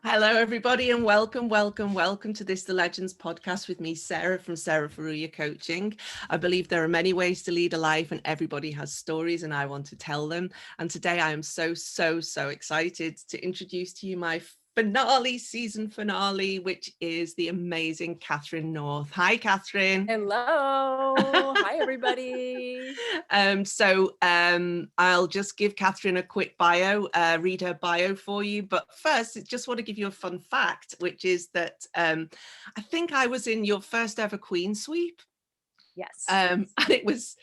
Hello, everybody, and welcome to this The Legends podcast with me, Sarah from Sarah Faruya Coaching. I believe there are many ways to lead a life and everybody has stories and I want to tell them. And today I am so excited to introduce to you my season finale, which is the amazing Katherine North. Hi, Katherine. Hello. Hi, everybody. I'll just give Katherine a quick bio, read her bio for you. But first, I just want to give you a fun fact, which is that I think I was in your first ever Queen Sweep. Yes. And it was,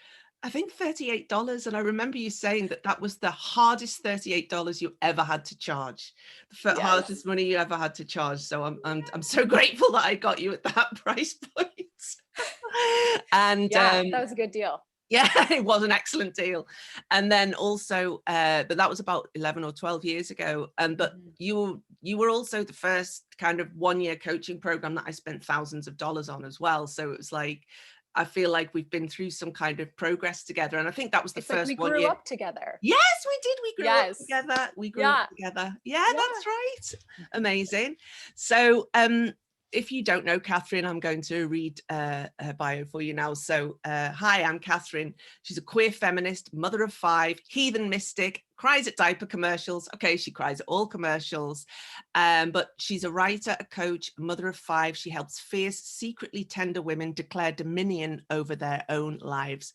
I think, $38. And I remember you saying that was the hardest $38 you ever had to charge, the hardest money you ever had to charge. So I'm so grateful that I got you at that price point. And yeah, that was a good deal. Yeah, it was an excellent deal. And then also, but that was about 11 or 12 years ago. But you were also the first kind of 1-year coaching program that I spent thousands of dollars on as well. So it was like, I feel like we've been through some kind of progress together. And I think that was the first like we 1 grew year. up together. Yes, we did. We grew up together. We grew up together. Yeah, that's right. Amazing. So, if you don't know Katherine, I'm going to read her bio for you now. So, hi, I'm Katherine. She's a queer feminist, mother of 5, heathen mystic, cries at diaper commercials. Okay, she cries at all commercials. But she's a writer, a coach, a mother of 5. She helps fierce, secretly tender women declare dominion over their own lives.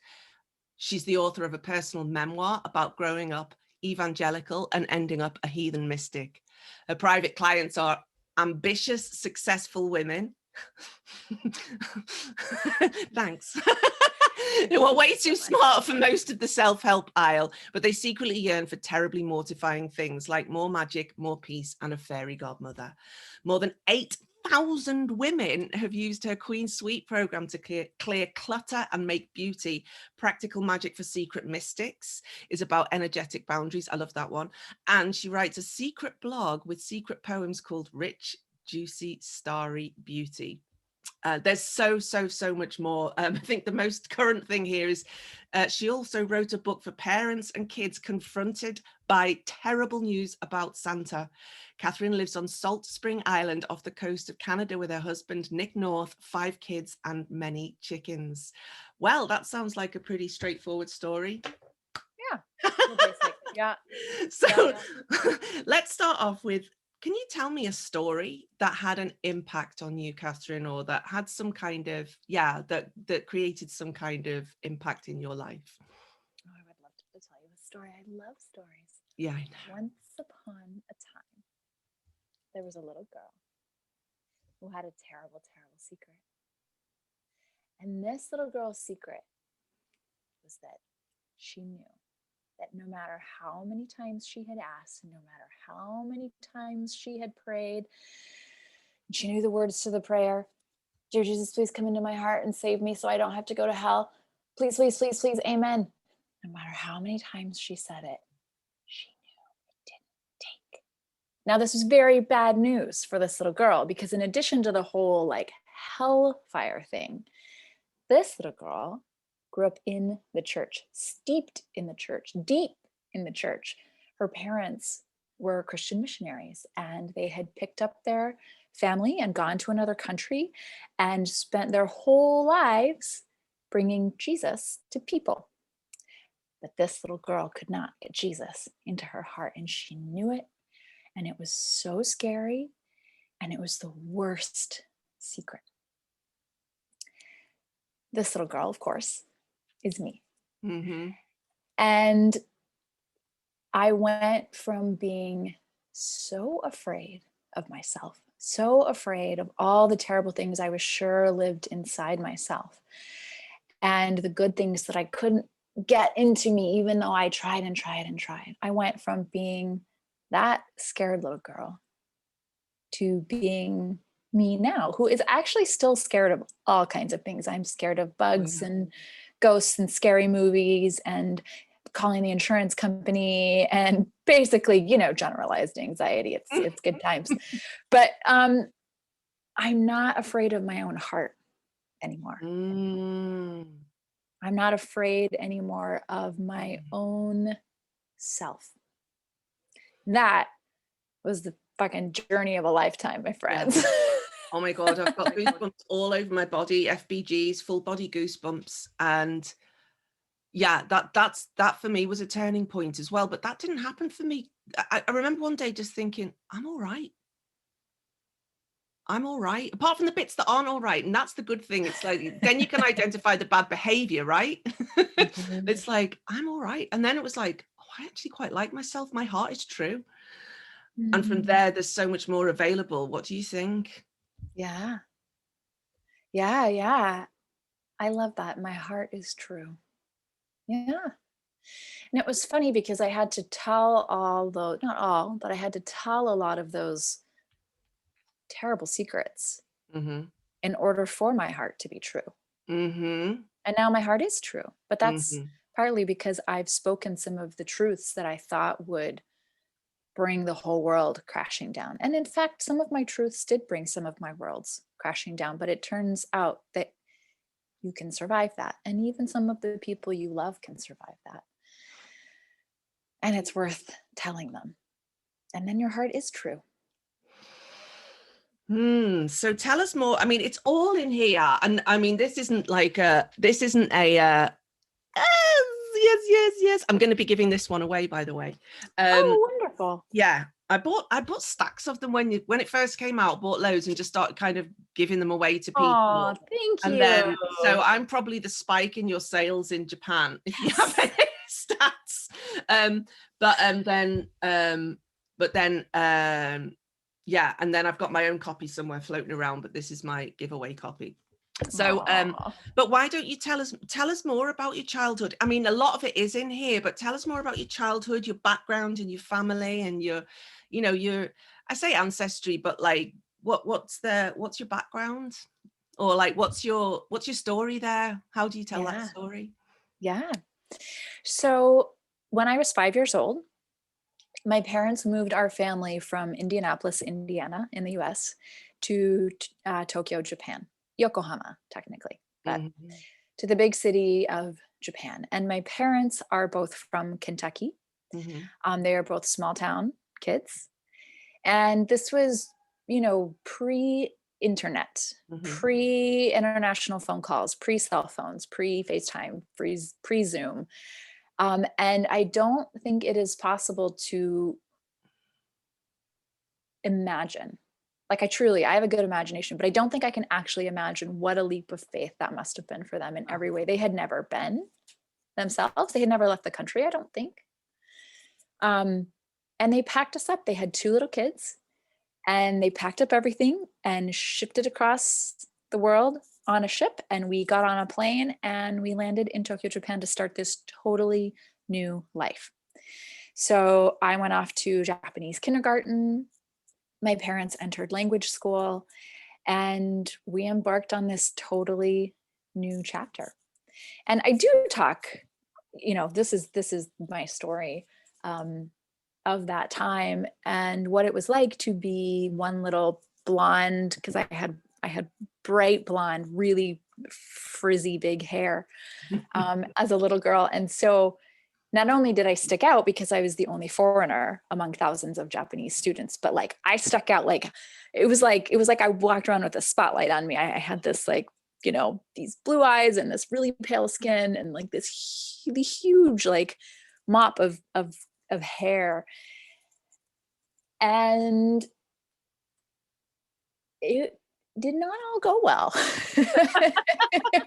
She's the author of a personal memoir about growing up evangelical and ending up a heathen mystic. Her private clients are ambitious, successful women. Thanks. Who are way too smart for most of the self-help aisle, but they secretly yearn for terribly mortifying things like more magic, more peace, and a fairy godmother. More than 8,000 women have used her Queen Sweep program to clear clutter and make beauty. Practical Magic for Secret Mystics is about energetic boundaries. I love that one. And she writes a secret blog with secret poems called Rich, Juicy, Starry Beauty. There's so much more. I think the most current thing here is she also wrote a book for parents and kids confronted by terrible news about Santa. Katherine lives on Salt Spring Island off the coast of Canada with her husband, Nick North, 5 kids and many chickens. Well, that sounds like a pretty straightforward story. Yeah. So let's start off with, can you tell me a story that had an impact on you, Katherine, or that had some kind of, that created some kind of impact in your life? Oh, I would love to tell you a story. I love stories. Yeah, I know. Once upon a time, there was a little girl who had a terrible, terrible secret. And this little girl's secret was that she knew that no matter how many times she had asked, and no matter how many times she had prayed, she knew the words to the prayer. Dear Jesus, please come into my heart and save me so I don't have to go to hell. Please, please, please, please, amen. No matter how many times she said it, she knew it didn't take. Now, this was very bad news for this little girl, because in addition to the whole like hellfire thing, this little girl grew up in the church, steeped in the church, deep in the church. Her parents were Christian missionaries, and they had picked up their family and gone to another country and spent their whole lives bringing Jesus to people. But this little girl could not get Jesus into her heart, and she knew it. And it was so scary, and it was the worst secret. This little girl, of course, is me. And I went from being so afraid of myself, so afraid of all the terrible things I was sure lived inside myself, and the good things that I couldn't get into me, even though I tried and tried and tried. I went from being that scared little girl to being me now, who is actually still scared of all kinds of things. I'm scared of bugs and ghosts and scary movies and calling the insurance company and basically, generalized anxiety. It's good times. But I'm not afraid of my own heart anymore. I'm not afraid anymore of my own self. That was the fucking journey of a lifetime, my friends. Oh my God, I've got goosebumps all over my body, FBGs, full body goosebumps. And yeah, that for me was a turning point as well. But that didn't happen for me. I remember one day just thinking, I'm all right. I'm all right, apart from the bits that aren't all right. And that's the good thing. It's like, then you can identify the bad behavior, right? Mhm. It's like, I'm all right. And then it was like, oh, I actually quite like myself. My heart is true. And from there, there's so much more available. What do you think? Yeah. Yeah. Yeah. I love that. My heart is true. Yeah. And it was funny because I had to tell not all, but I had to tell a lot of those terrible secrets Mm-hmm. in order for my heart to be true. Mm-hmm. And now my heart is true. But that's Mm-hmm. partly because I've spoken some of the truths that I thought would bring the whole world crashing down. And in fact, some of my truths did bring some of my worlds crashing down. But it turns out that you can survive that. And even some of the people you love can survive that. And it's worth telling them. And then your heart is true. So tell us more. I mean, it's all in here. And I mean, this isn't a yes. I'm going to be giving this one away, by the way. Oh, wonderful. Yeah, I bought stacks of them when it first came out, bought loads and just started kind of giving them away to people. Oh, thank you. And then, so I'm probably the spike in your sales in Japan, if you have any stats. Yeah, and then I've got my own copy somewhere floating around, but this is my giveaway copy. So, but why don't you tell us more about your childhood? I mean, a lot of it is in here, but tell us more about your childhood, your background and your family and your I say ancestry, but like, what's your background? Or like, what's your story there? How do you tell that story? Yeah. So when I was 5 years old, my parents moved our family from Indianapolis, Indiana, in the US, to Tokyo, Japan, Yokohama, technically, but to the big city of Japan. And my parents are both from Kentucky. They are both small town kids. And this was, pre-internet, pre-international phone calls, pre-cell phones, pre-FaceTime, pre-Zoom. And I don't think it is possible to imagine. Like I have a good imagination, but I don't think I can actually imagine what a leap of faith that must have been for them in every way. They had never been themselves. They had never left the country, I don't think. And they packed us up. They had 2 little kids and they packed up everything and shipped it across the world on a ship. And we got on a plane and we landed in Tokyo, Japan to start this totally new life. So I went off to Japanese kindergarten. My parents entered language school and we embarked on this totally new chapter. And I do talk, this is my story of that time and what it was like to be one little blonde, because I had bright blonde, really frizzy big hair as a little girl. And so not only did I stick out because I was the only foreigner among thousands of Japanese students, but like I stuck out, like it was like I walked around with a spotlight on me. I had this like, these blue eyes and this really pale skin and like this huge like mop of hair. And it did not all go well.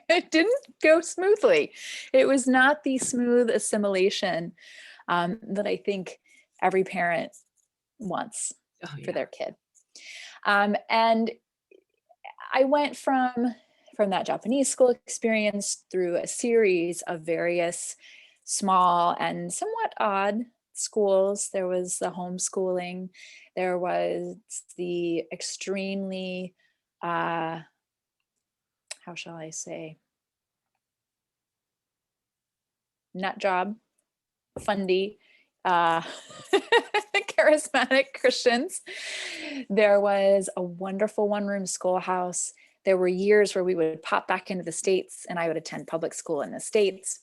It didn't go smoothly. It was not the smooth assimilation that I think every parent wants for their kid. And I went from that Japanese school experience through a series of various small and somewhat odd schools. There was the homeschooling. There was the extremely, how shall I say, nut job, fundy, charismatic Christians. There was a wonderful one-room schoolhouse. There were years where we would pop back into the States and I would attend public school in the States.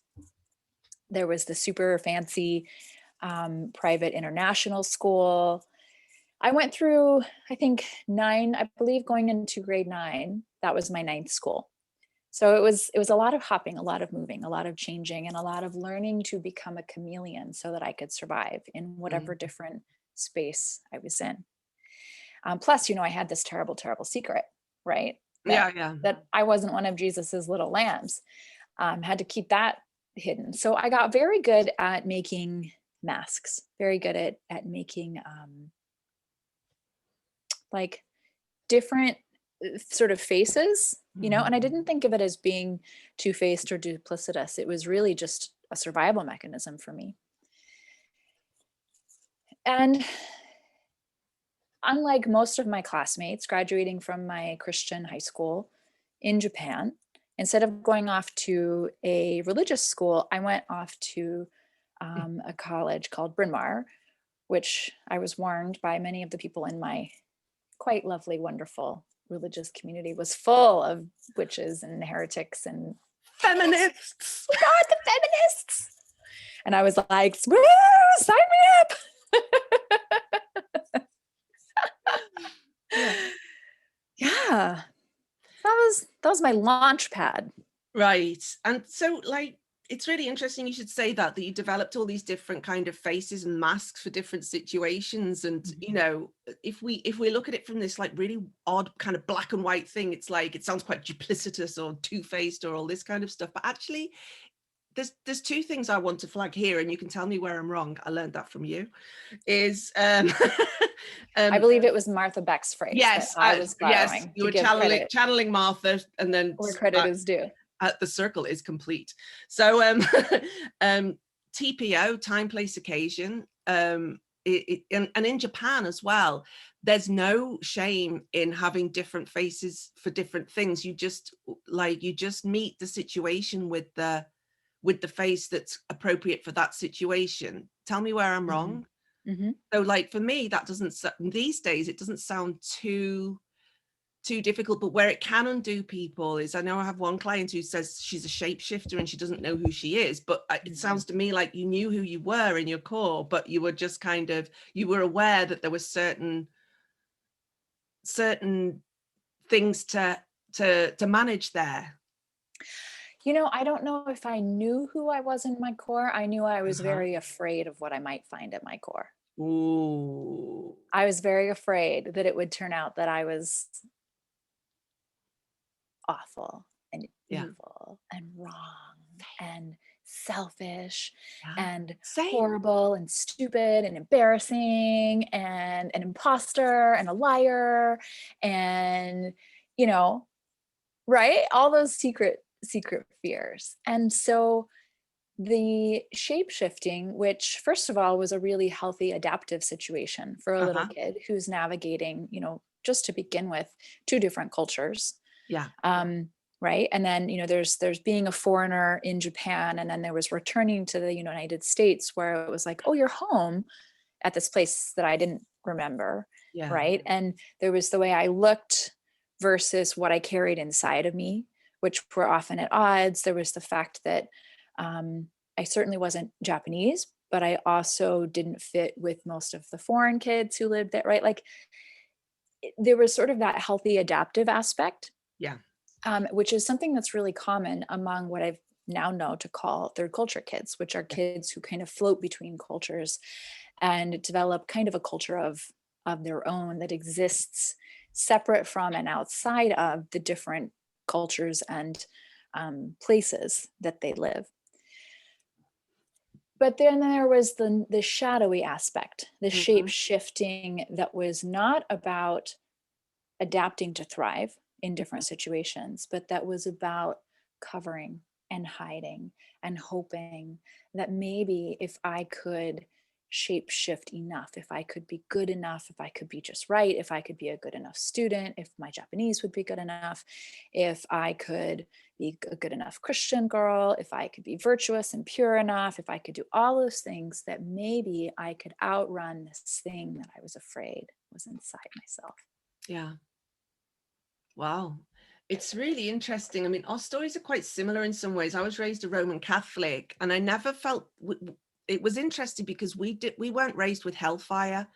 There was the super fancy private international school. I went through, I think, 9, I believe going into grade 9, that was my 9th school. So it was a lot of hopping, a lot of moving, a lot of changing, and a lot of learning to become a chameleon so that I could survive in whatever Mm. different space I was in. Plus, I had this terrible, terrible secret, right? That Yeah. that I wasn't one of Jesus's little lambs. Had to keep that hidden. So I got very good at making masks, very good at making like different sort of faces, and I didn't think of it as being two-faced or duplicitous. It was really just a survival mechanism for me. And unlike most of my classmates graduating from my Christian high school in Japan, instead of going off to a religious school, I went off to a college called Bryn Mawr, which I was warned by many of the people in my quite lovely, wonderful religious community was full of witches and heretics and Feminists. oh God, the feminists. And I was like, woo, sign me up. Yeah. That was my launch pad. Right. And so like it's really interesting you should say that you developed all these different kind of faces and masks for different situations. And if we look at it from this like really odd kind of black and white thing, it's like it sounds quite duplicitous or two-faced or all this kind of stuff. But actually there's two things I want to flag here, and you can tell me where I'm wrong. I learned that from you. Is I believe it was Martha Beck's phrase. Yes, that I was borrowing. yes, you were give channeling Martha, and then where credit is due. The circle is complete. So TPO, time, place, occasion, and in Japan as well, there's no shame in having different faces for different things. You just meet the situation with the face that's appropriate for that situation. Tell me where I'm wrong. Mm-hmm. So like for me, that doesn't, these days, it doesn't sound too difficult, but where it can undo people is, I know I have one client who says she's a shapeshifter and she doesn't know who she is, but it sounds to me like you knew who you were in your core, but you were just you were aware that there were certain things to manage there. I don't know if I knew who I was in my core. I knew I was very afraid of what I might find at my core. Ooh. I was very afraid that it would turn out that I was awful and evil and wrong and selfish and horrible and stupid and embarrassing and an imposter and a liar and, right? All those secret fears. And so the shape-shifting, which first of all was a really healthy adaptive situation for a little kid who's navigating, just to begin with, 2 different cultures. Right. And then, there's being a foreigner in Japan, and then there was returning to the United States, where it was like, oh, you're home at this place that I didn't remember. Right. And there was the way I looked versus what I carried inside of me, which were often at odds. There was the fact that I certainly wasn't Japanese, but I also didn't fit with most of the foreign kids who lived there, right? Like there was sort of that healthy adaptive aspect, which is something that's really common among what I've now know to call third culture kids, which are kids who kind of float between cultures and develop kind of a culture of their own that exists separate from and outside of the different cultures and places that they live. But then there was the shadowy aspect, the shape shifting that was not about adapting to thrive in different situations, but that was about covering and hiding and hoping that maybe if I could shape shift enough, if I could be good enough, if I could be just right, if I could be a good enough student, if my Japanese would be good enough, if I could be a good enough Christian girl, if I could be virtuous and pure enough, if I could do all those things, that maybe I could outrun this thing that I was afraid was inside myself. Yeah. Wow. It's really interesting. I mean, our stories are quite similar in some ways. I was raised a Roman Catholic, and I never felt, it was interesting because we weren't raised with hellfire.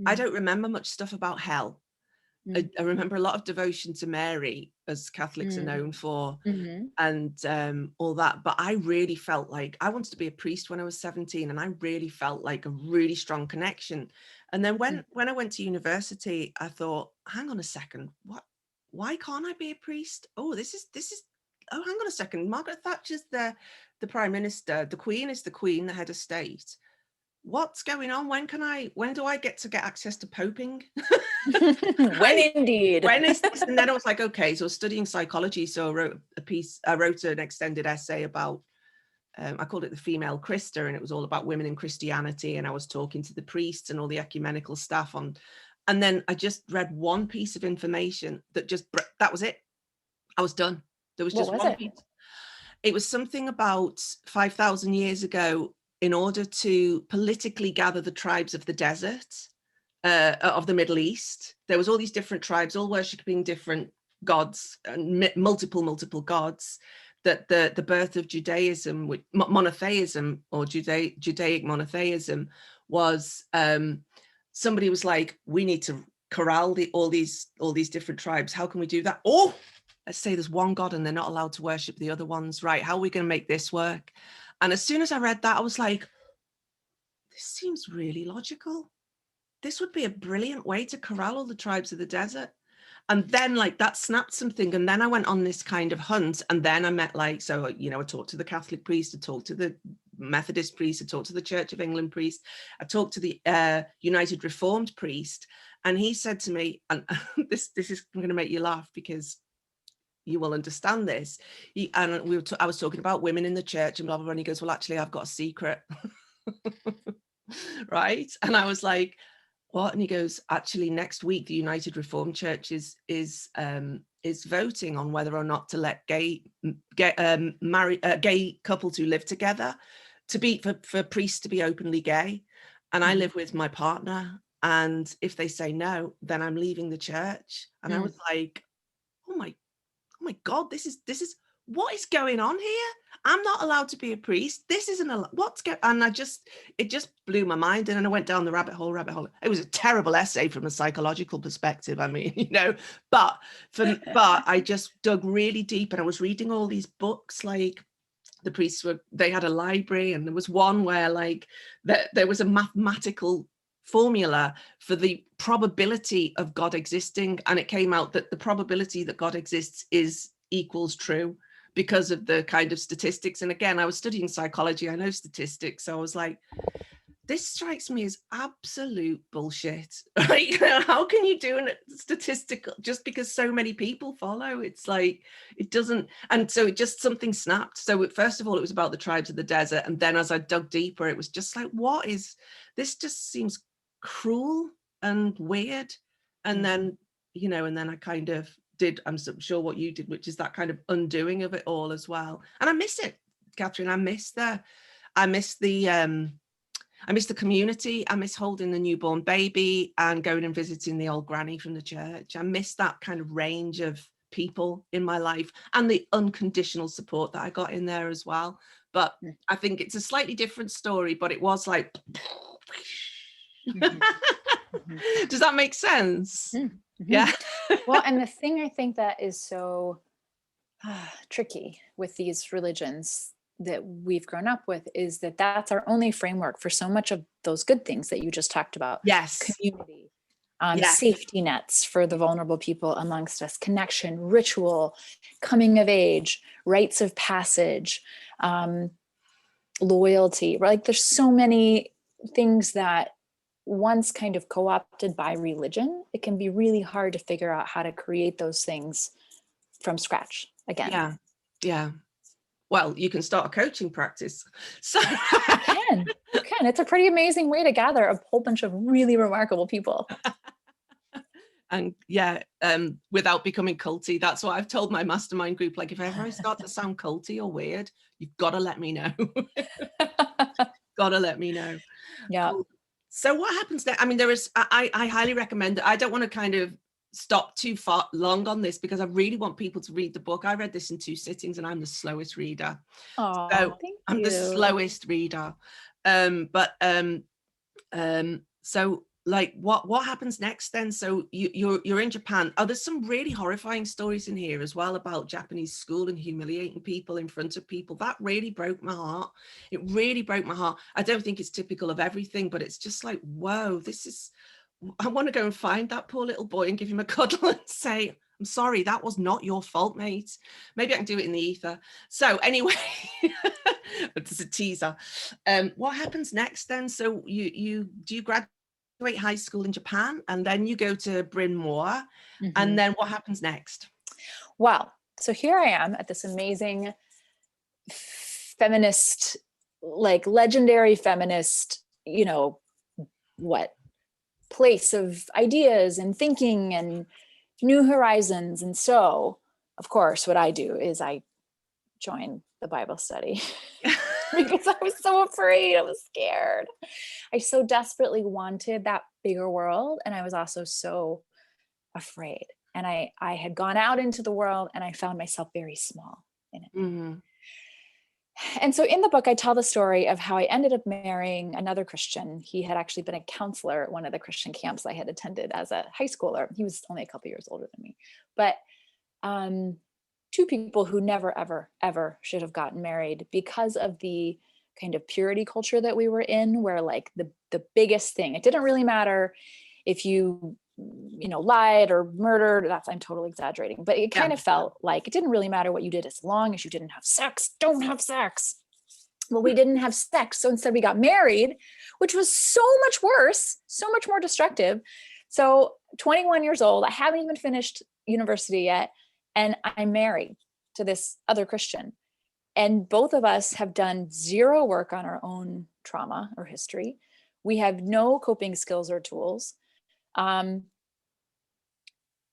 I don't remember much stuff about hell. Mm. I remember a lot of devotion to Mary, as Catholics are Mm. known for, Mhm. and all that. But I really felt like I wanted to be a priest when I was 17, and I really felt like a really strong connection. And then when I went to university, I thought, hang on a second, why can't I be a priest? Oh, this is oh, hang on a second. Margaret Thatcher's the prime minister, the Queen is the Queen, the head of state. What's going on? When do I get access to poping? When indeed. When is this? And then I was like, okay, so I was studying psychology. So I wrote an extended essay about, I called it The Female Christa, and it was all about women in Christianity. And I was talking to the priests and all the ecumenical staff and then I just read one piece of information that was it. I was done. There was What just was one it? piece. It was something about 5,000 years ago, in order to politically gather the tribes of the desert, of the Middle East. There was all these different tribes, all worshipping different gods, and multiple gods. That the birth of Judaism, monotheism, or Judaic monotheism, was somebody was like, we need to corral all these different tribes. How can we do that? Oh, let's say there's one God and they're not allowed to worship the other ones, right? How are we going to make this work? And as soon as I read that, I was like, this seems really logical. This would be a brilliant way to corral all the tribes of the desert. And then like that snapped something. And then I went on this kind of hunt. And then I met I talked to the Catholic priest, I talked to the Methodist priest, I talked to the Church of England priest, I talked to the United Reformed priest. And he said to me, and this is going to make you laugh because you will understand this. I was talking about women in the church and blah, blah, blah. And he goes, well, actually, I've got a secret. Right. And I was like, what? And he goes, actually, next week, the United Reformed Church is voting on whether or not to let gay couples who live together for priests to be openly gay. And I live with my partner. And if they say no, then I'm leaving the church. And I was like, oh my God, this is what is going on here? I'm not allowed to be a priest. This isn't and it just blew my mind. And then I went down the rabbit hole. It was a terrible essay from a psychological perspective. I mean, but I just dug really deep, and I was reading all these books. Like the priests they had a library, and there was one where like there was a mathematical formula for the probability of God existing, and it came out that the probability that God exists equals true because of the kind of statistics. And again, I was studying psychology, I know statistics, so I was like, this strikes me as absolute bullshit. Right? How can you do a statistical just because so many people follow? It's like, it doesn't. And so it just, something snapped. So first of all, it was about the tribes of the desert. And then as I dug deeper, it was just like, what is this? Just seems cruel and weird. And then, and then I kind of did, I'm sure what you did, which is that kind of undoing of it all as well. And I miss it, Catherine. I miss the community. I miss holding the newborn baby and going and visiting the old granny from the church. I miss that kind of range of people in my life and the unconditional support that I got in there as well. But I think it's a slightly different story, but it was like, does that make sense? Yeah. Well, and the thing I think that is so tricky with these religions that we've grown up with is that that's our only framework for so much of those good things that you just talked about. Yes. Community, Yes. safety nets for the vulnerable people amongst us, connection, ritual, coming of age, rites of passage, loyalty. Like there's so many things that once kind of co-opted by religion, it can be really hard to figure out how to create those things from scratch again. Yeah. Well, you can start a coaching practice. So you can. It's a pretty amazing way to gather a whole bunch of really remarkable people. And without becoming culty. That's what I've told my mastermind group. Like, if ever I start to sound culty or weird, you've got to let me know. Got to let me know. Yeah. So what happens there? I mean, I highly recommend it. I don't want to kind of stop too long on this because I really want people to read the book. I read this in 2 sittings and I'm the slowest reader. Oh, so thank I'm you. the slowest reader. So like what happens next then? So you're in Japan. Oh, there's some really horrifying stories in here as well about Japanese school and humiliating people in front of people. That really broke my heart. It really broke my heart. I don't think it's typical of everything, but it's just like, whoa, this is, I want to go and find that poor little boy and give him a cuddle and say, I'm sorry, that was not your fault, mate. Maybe I can do it in the ether. So anyway, it's a teaser. What happens next then? So you graduate high school in Japan, and then you go to Bryn Mawr, and then what happens next? Well, so here I am at this amazing feminist, like legendary feminist, you know, what place of ideas and thinking and new horizons. And so, of course, what I do is I join the Bible study because I was so afraid. I was scared. I so desperately wanted that bigger world. And I was also so afraid. And I had gone out into the world and I found myself very small in it. Mm-hmm. And so in the book, I tell the story of how I ended up marrying another Christian. He had actually been a counselor at one of the Christian camps I had attended as a high schooler. He was only a couple years older than me. But two people who never, ever, ever should have gotten married because of the kind of purity culture that we were in, where like the biggest thing, it didn't really matter if you lied or murdered. I'm totally exaggerating, but it kind of felt like it didn't really matter what you did as long as you didn't have sex. Don't have sex. Well, we didn't have sex. So instead we got married, which was so much worse, so much more destructive. So 21 years old, I haven't even finished university yet. And I'm married to this other Christian. And both of us have done zero work on our own trauma or history. We have no coping skills or tools.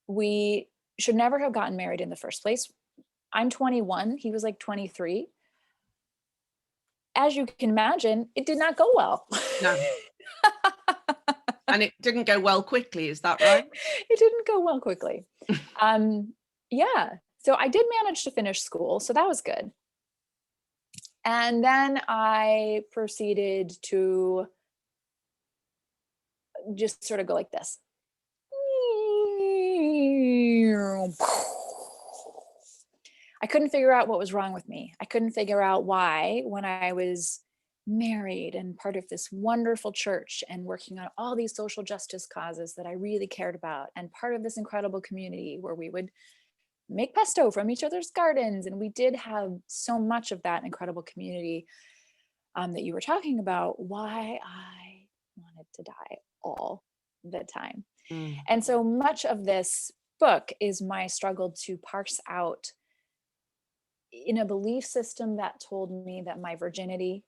We should never have gotten married in the first place. I'm 21. He was like 23. As you can imagine, it did not go well. No. And it didn't go well quickly. Is that right? It didn't go well quickly. Yeah. So I did manage to finish school. So that was good. And then I proceeded to just sort of go like this. I couldn't figure out what was wrong with me. I couldn't figure out why, when I was married and part of this wonderful church and working on all these social justice causes that I really cared about, and part of this incredible community where we would make pesto from each other's gardens. And we did have so much of that incredible community that you were talking about, why I wanted to die all the time. And so much of this book is my struggle to parse out in a belief system that told me that my virginity,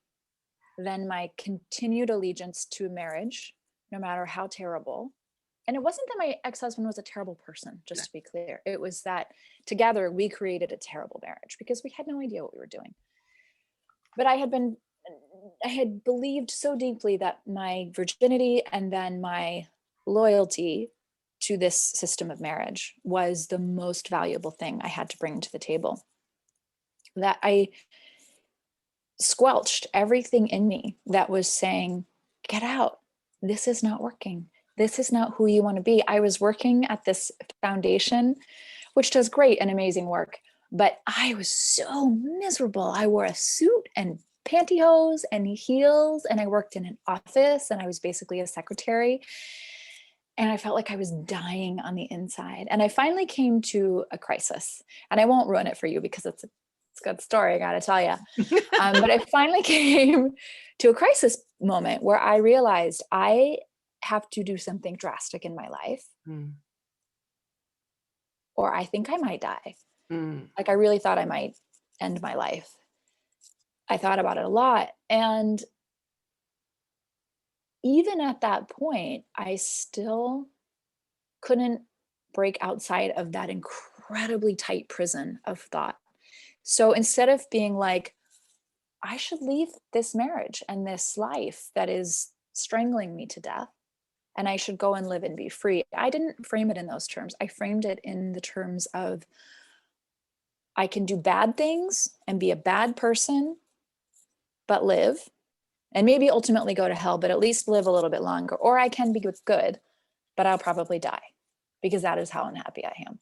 then my continued allegiance to marriage, no matter how terrible. And it wasn't that my ex-husband was a terrible person, just to be clear. It was that together we created a terrible marriage because we had no idea what we were doing. But I had believed so deeply that my virginity and then my loyalty to this system of marriage was the most valuable thing I had to bring to the table, that I squelched everything in me that was saying, get out. This is not working. This is not who you want to be. I was working at this foundation, which does great and amazing work, but I was so miserable. I wore a suit and pantyhose and heels, and I worked in an office, and I was basically a secretary. And I felt like I was dying on the inside. And I finally came to a crisis, and I won't ruin it for you because it's a good story, I gotta tell you. But I finally came to a crisis moment where I realized I have to do something drastic in my life, or I think I might die. Like, I really thought I might end my life. I thought about it a lot. And even at that point, I still couldn't break outside of that incredibly tight prison of thought. So instead of being like, I should leave this marriage and this life that is strangling me to death, and I should go and live and be free, I didn't frame it in those terms. I framed it in the terms of, I can do bad things and be a bad person, but live. and maybe ultimately go to hell, but at least live a little bit longer. Or I can be good, but I'll probably die because that is how unhappy I am,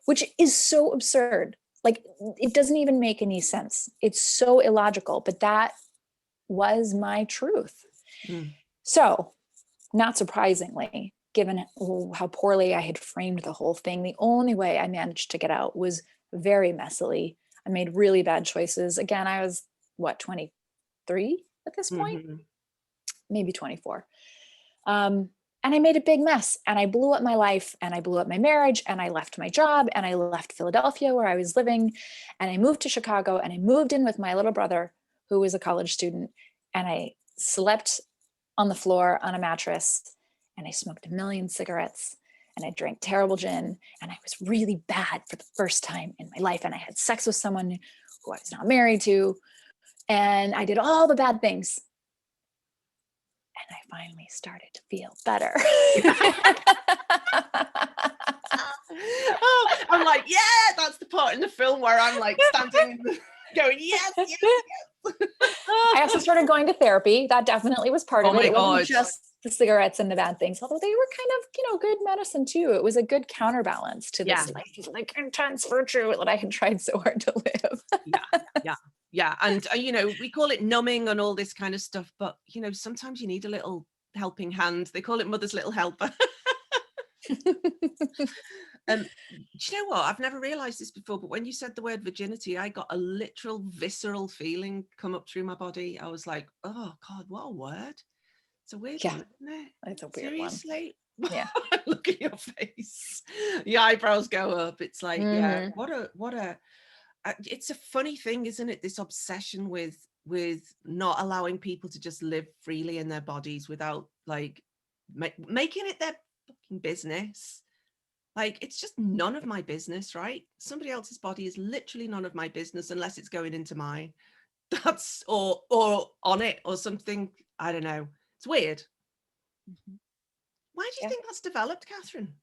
which is so absurd. Like, it doesn't even make any sense. It's so illogical, but that was my truth. So, not surprisingly, given how poorly I had framed the whole thing, the only way I managed to get out was very messily. I made really bad choices. Again, I was, what, 23 at this point? Maybe 24. And I made a big mess, and I blew up my life, and I blew up my marriage, and I left my job, and I left Philadelphia where I was living, and I moved to Chicago, and I moved in with my little brother who was a college student, and I slept on the floor on a mattress, and I smoked a million cigarettes, and I drank terrible gin, and I was really bad for the first time in my life, and I had sex with someone who I was not married to, and I did all the bad things. And I finally started to feel better. Oh, I'm like, yeah, that's the part in the film where I'm like standing going, yes, yes, yes. I also started going to therapy. That definitely was part of it. It wasn't just the cigarettes and the bad things, although they were kind of, good medicine too. It was a good counterbalance to this like intense virtue that I had tried so hard to live. Yeah. And, we call it numbing and all this kind of stuff, but, sometimes you need a little helping hand. They call it mother's little helper. Do you know what? I've never realized this before, but when you said the word virginity, I got a literal visceral feeling come up through my body. I was like, oh God, what a word. It's a weird one, isn't it? It's a weird Seriously? One. Yeah. Look at your face. Your eyebrows go up. It's like, yeah, what a it's a funny thing, isn't it? This obsession with not allowing people to just live freely in their bodies without like making it their fucking business. Like, it's just none of my business, right? Somebody else's body is literally none of my business unless it's going into mine. That's or on it or something. I don't know. It's weird. Why do you think that's developed, Katherine?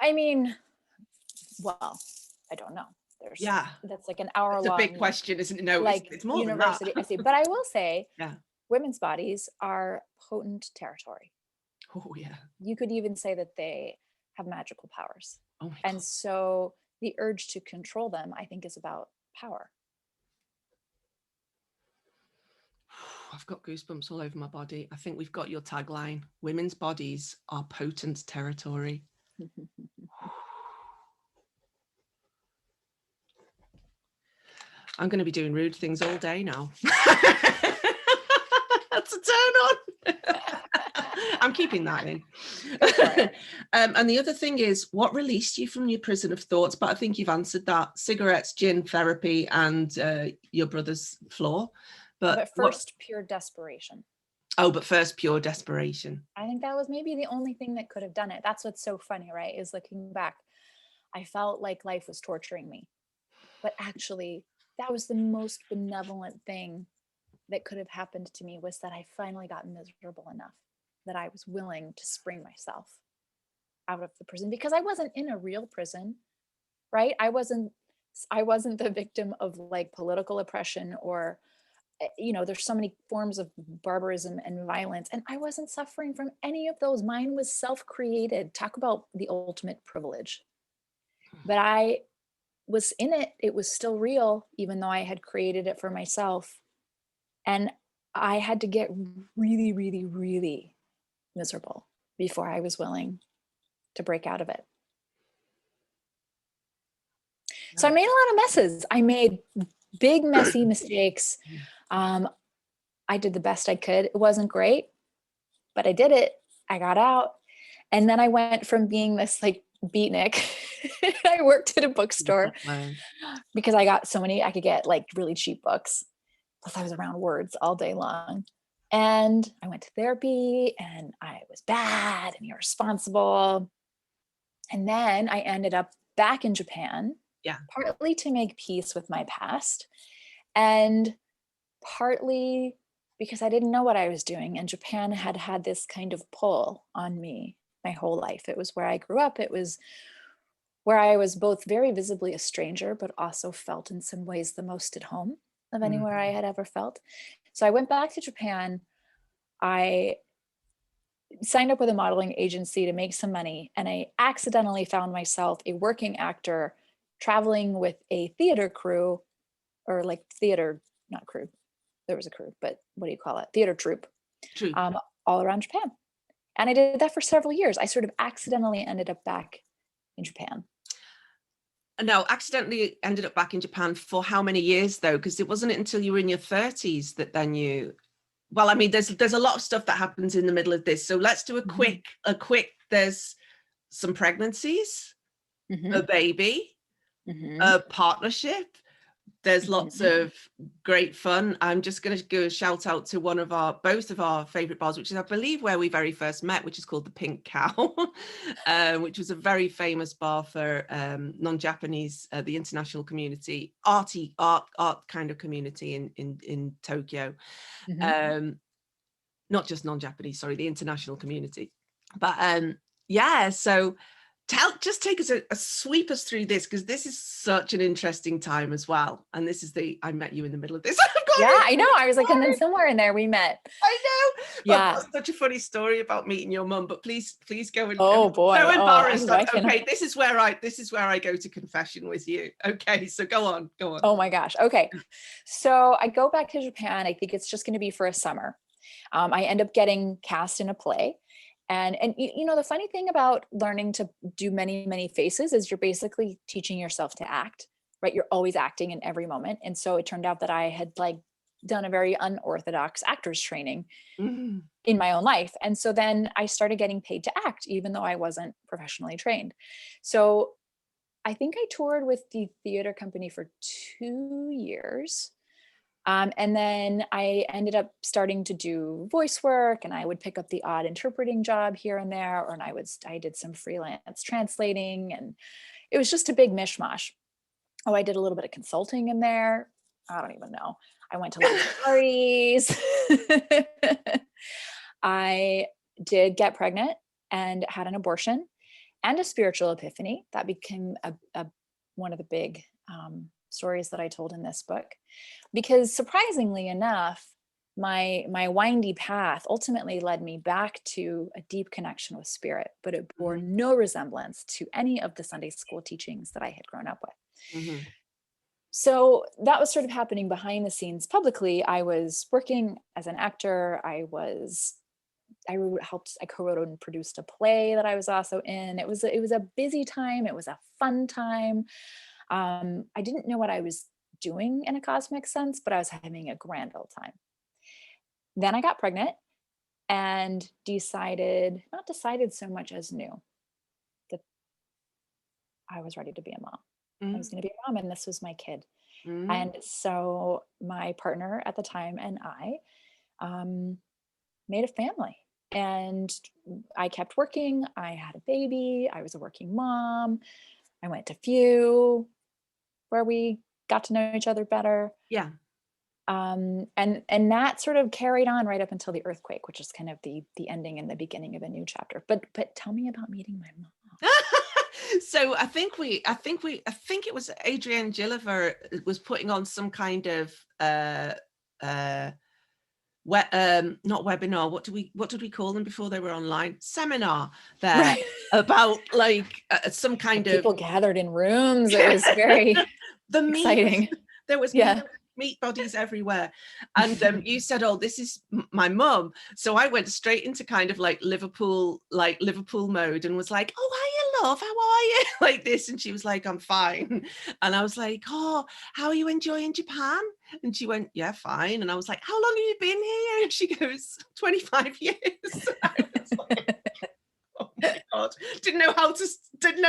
I mean, well, I don't know. That's like an hour long. It's a big question, isn't it? No, like it's more university than that. essay. But I will say, yeah, women's bodies are potent territory. Oh yeah. You could even say that they have magical powers. Oh my and God. So the urge to control them, I think, is about power. I've got goosebumps all over my body. I think we've got your tagline. Women's bodies are potent territory. I'm going to be doing rude things all day now. That's a turn on. I'm keeping that in. And the other thing is, what released you from your prison of thoughts? But I think you've answered that. Cigarettes, gin, therapy, and your brother's floor. But first, pure desperation. Oh, but first, pure desperation. I think that was maybe the only thing that could have done it. That's what's so funny, right? Is looking back, I felt like life was torturing me. But actually, that was the most benevolent thing that could have happened to me, was that I finally got miserable enough that I was willing to spring myself out of the prison, because I wasn't in a real prison, right? I wasn't the victim of like political oppression or, there's so many forms of barbarism and violence, and I wasn't suffering from any of those. Mine was self-created. Talk about the ultimate privilege. But I was in it. It was still real, even though I had created it for myself. And I had to get really, really, really miserable before I was willing to break out of it. So I made a lot of messes. I made big, messy mistakes. I did the best I could. It wasn't great, but I did it. I got out. And then I went from being this like beatnik. I worked at a bookstore because I could get like really cheap books. Plus I was around words all day long. And I went to therapy, and I was bad and irresponsible. And then I ended up back in Japan, partly to make peace with my past, and partly because I didn't know what I was doing. And Japan had this kind of pull on me my whole life. It was where I grew up. It was where I was both very visibly a stranger, but also felt in some ways the most at home. of anywhere I had ever felt. So I went back to Japan. I signed up with a modeling agency to make some money, and I accidentally found myself a working actor traveling with a theater crew, or like theater, not crew, there was a crew, but what do you call it? Theater troupe, True. all around Japan. And I did that for several years. I sort of accidentally ended up back in Japan. Now, accidentally ended up back in Japan for how many years though? Because it wasn't until you were in your 30s that then you, well, I mean, there's a lot of stuff that happens in the middle of this. So let's do a quick, there's some pregnancies, a baby, a partnership. There's lots of great fun. I'm just going to go shout out to both of our favorite bars, which is, I believe, where we very first met, which is called the Pink Cow, which was a very famous bar for non-Japanese, the international community, art kind of community in Tokyo. Not just non-Japanese, sorry, the international community. But yeah, so just take us sweep us through this, because this is such an interesting time as well. And this is I met you in the middle of this. Yeah, I know. I was like, and then somewhere in there we met. I know. Yeah. I've got such a funny story about meeting your mum, but please go and oh boy, so embarrassed. Okay, this is where I go to confession with you. Okay, so go on. Oh my gosh. Okay, so I go back to Japan. I think it's just going to be for a summer. I end up getting cast in a play. And you know, the funny thing about learning to do many faces is you're basically teaching yourself to act, right? You're always acting in every moment. And so it turned out that I had like done a very unorthodox actor's training in my own life. And so then I started getting paid to act, even though I wasn't professionally trained. So I think I toured with the theater company for 2 years. And then I ended up starting to do voice work, and I would pick up the odd interpreting job here and there, I did some freelance translating, and it was just a big mishmash. Oh, I did a little bit of consulting in there. I don't even know. I went to lots of parties. I did get pregnant and had an abortion and a spiritual epiphany. That became one of the big stories that I told in this book, because surprisingly enough, my windy path ultimately led me back to a deep connection with spirit, but it bore no resemblance to any of the Sunday school teachings that I had grown up with. So that was sort of happening behind the scenes. Publicly, I was working as an actor. I co-wrote and produced a play that I was also in. It was a busy time. It was a fun time. I didn't know what I was doing in a cosmic sense, but I was having a grand old time. Then I got pregnant and not decided so much as knew that I was ready to be a mom. I was going to be a mom, and this was my kid. And so my partner at the time and I made a family, and I kept working. I had a baby. I was a working mom. I went to FEW, where we got to know each other better. Yeah. And that sort of carried on right up until the earthquake, which is kind of the ending and the beginning of a new chapter. But tell me about meeting my mom. So I think it was Adrienne Gilliver was putting on some kind of not webinar. What did we call them before they were online? Seminar there, right. About like some kind people of gathered in rooms. It was very exciting. There was meat bodies everywhere, and you said, "Oh, this is my mum." So I went straight into kind of like Liverpool mode and was like, "Oh, hiya, love, how are you?" Like this, and she was like, "I'm fine," and I was like, "Oh, how are you enjoying Japan?" And she went, "Yeah, fine." And I was like, "How long have you been here?" And she goes, 25 years. I was like, oh my God, didn't know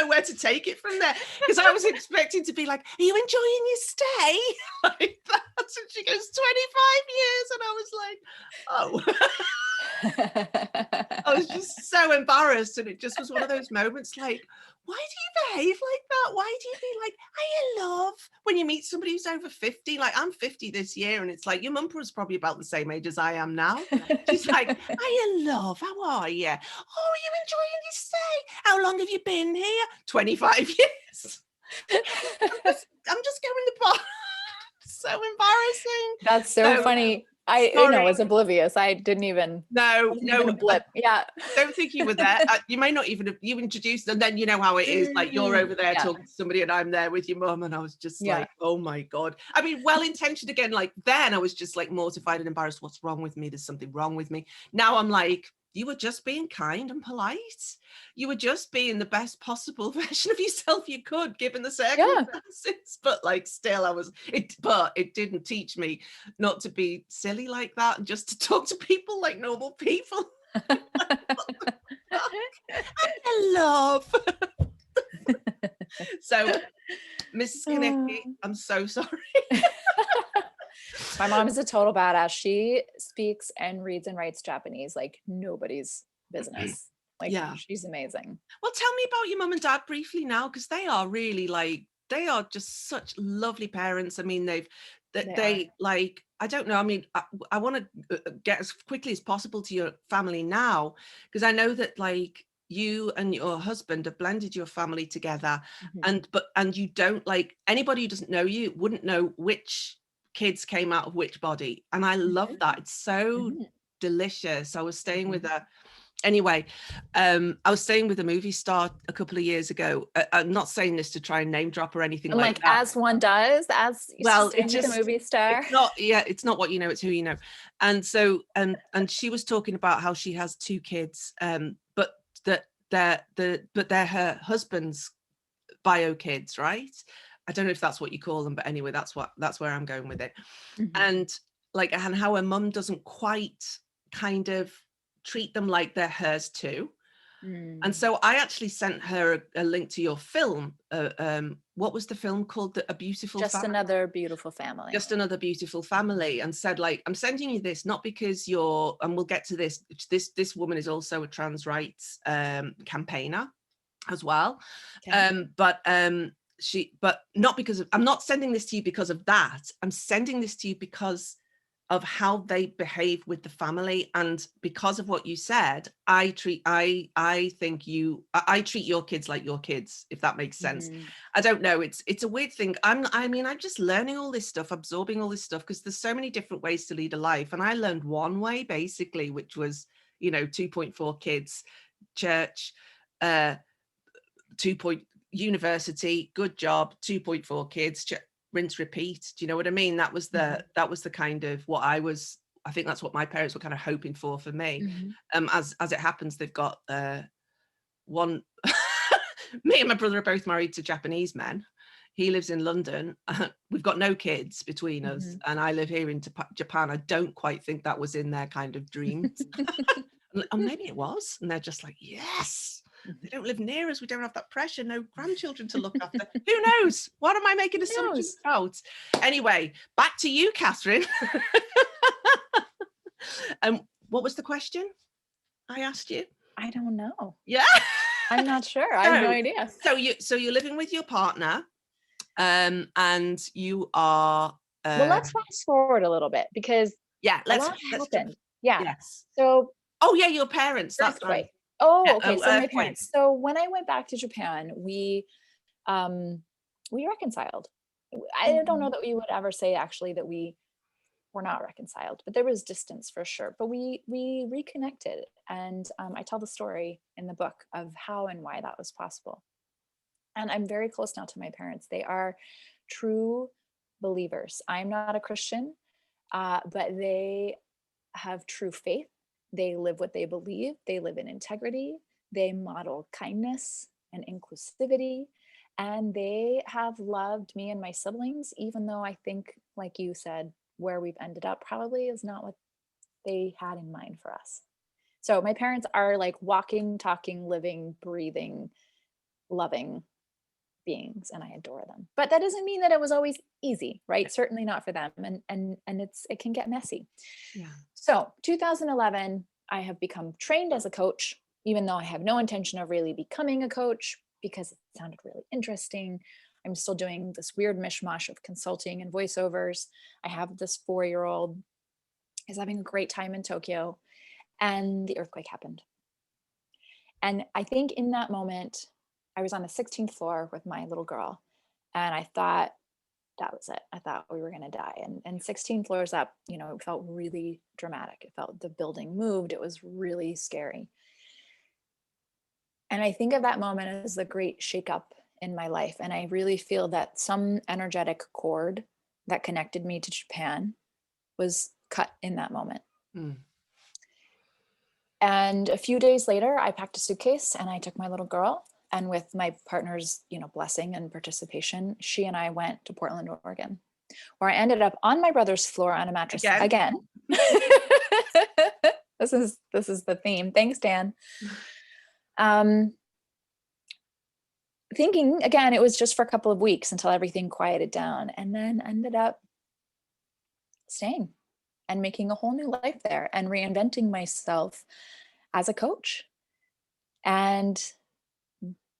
where to take it from there, because I was expecting to be like, "Are you enjoying your stay?" Like that. And she goes, 25 years. And I was like, oh. I was just so embarrassed, and it just was one of those moments like, why do you behave like that? Why do you be like, "I love," when you meet somebody who's over 50? Like, I'm 50 this year, and it's like, your mum was probably about the same age as I am now. She's like, "I love, how are you? Oh, are you enjoying your stay? How long have you been here?" 25 years. I'm just going to bar. So embarrassing. That's so funny. I Sorry. was oblivious. I didn't even. No, Wasn't even a no. blip. Yeah. Don't think you were there. You may not even have, you introduced, and then you know how it is. Like you're over there Yeah. talking to somebody, and I'm there with your mum, and I was just Yeah. like, oh my god. I mean, well-intentioned again. Like then, I was just like mortified and embarrassed. What's wrong with me? There's something wrong with me. Now I'm like, you were just being kind and polite. You were just being the best possible version of yourself you could, given the circumstances. But like, still, I was. But it didn't teach me not to be silly like that, and just to talk to people like normal people. Love. So, Mrs. Kinnicky, I'm so sorry. My mom is a total badass. She speaks and reads and writes Japanese like nobody's business. Like, Yeah. she's amazing. Well, tell me about your mum and dad briefly now, because they are really like, they are just such lovely parents. I mean, they like, I don't know. I mean, I want to get as quickly as possible to your family now, because I know that like you and your husband have blended your family together, and you don't, like, anybody who doesn't know you wouldn't know which kids came out of which body, and I love that. It's so delicious. I was staying with a Anyway, I was staying with a movie star a couple of years ago. I'm not saying this to try and name drop or anything like that. As one does, as well, it's just a movie star. It's not what you know, it's who you know. And so, and she was talking about how she has two kids, but they're her husband's bio kids, right? I don't know if that's what you call them, but anyway, that's where I'm going with it. And like, and how her mum doesn't quite kind of treat them like they're hers too. And so I actually sent her a link to your film. What was the film called? A Beautiful Just Family? Another Beautiful Family. Just Another Beautiful Family. And said, like, I'm sending you this not because you're, and we'll get to this, this woman is also a trans rights campaigner as well. But not because of, I'm not sending this to you because of that. I'm sending this to you because of how they behave with the family, and because of what you said, I treat your kids like your kids, if that makes sense. I don't know, it's a weird thing. I'm just learning all this stuff, absorbing all this stuff, because there's so many different ways to lead a life, and I learned one way basically, which was 2.4 kids, church, university, good job, 2.4 kids, rinse repeat. Do you know what I mean? That was the kind of what I think that's what my parents were kind of hoping for me. As it happens, they've got one. Me and my brother are both married to Japanese men. He lives in London. We've got no kids between us, and I live here in Japan. I don't quite think that was in their kind of dreams. Or maybe it was, and they're just like, yes, they don't live near us, we don't have that pressure, no grandchildren to look after. Who knows? What am I making assumptions about? Anyway, back to you, Catherine. What was the question I asked you? I don't know. Yeah. I'm not sure. I have no idea. So you're living with your partner, and you are well, let's fast forward a little bit, because let's happened. Yes. So your parents, that's right. Okay. So my parents. So when I went back to Japan, we reconciled. I don't know that we would ever say actually that we were not reconciled, but there was distance for sure. But we reconnected, and I tell the story in the book of how and why that was possible. And I'm very close now to my parents. They are true believers. I'm not a Christian, but they have true faith. They live what they believe. They live in integrity. They model kindness and inclusivity. And they have loved me and my siblings, even though I think, like you said, where we've ended up probably is not what they had in mind for us. So my parents are like walking, talking, living, breathing, loving beings, and I adore them. But that doesn't mean that it was always easy, right? Certainly not for them. And it can get messy. Yeah. So 2011, I have become trained as a coach, even though I have no intention of really becoming a coach, because it sounded really interesting. I'm still doing this weird mishmash of consulting and voiceovers. I have this 4-year-old is having a great time in Tokyo, and the earthquake happened. And I think in that moment, I was on the 16th floor with my little girl, and I thought, that was it. I thought we were going to die. And 16 floors up, you know, it felt really dramatic. It felt the building moved. It was really scary. And I think of that moment as the great shakeup in my life. And I really feel that some energetic cord that connected me to Japan was cut in that moment. Mm. And a few days later, I packed a suitcase and I took my little girl. And with my partner's, you know, blessing and participation, she and I went to Portland, Oregon, where I ended up on my brother's floor on a mattress again. This is the theme. Thanks, Dan. Thinking again, it was just for a couple of weeks until everything quieted down, and then ended up staying and making a whole new life there and reinventing myself as a coach and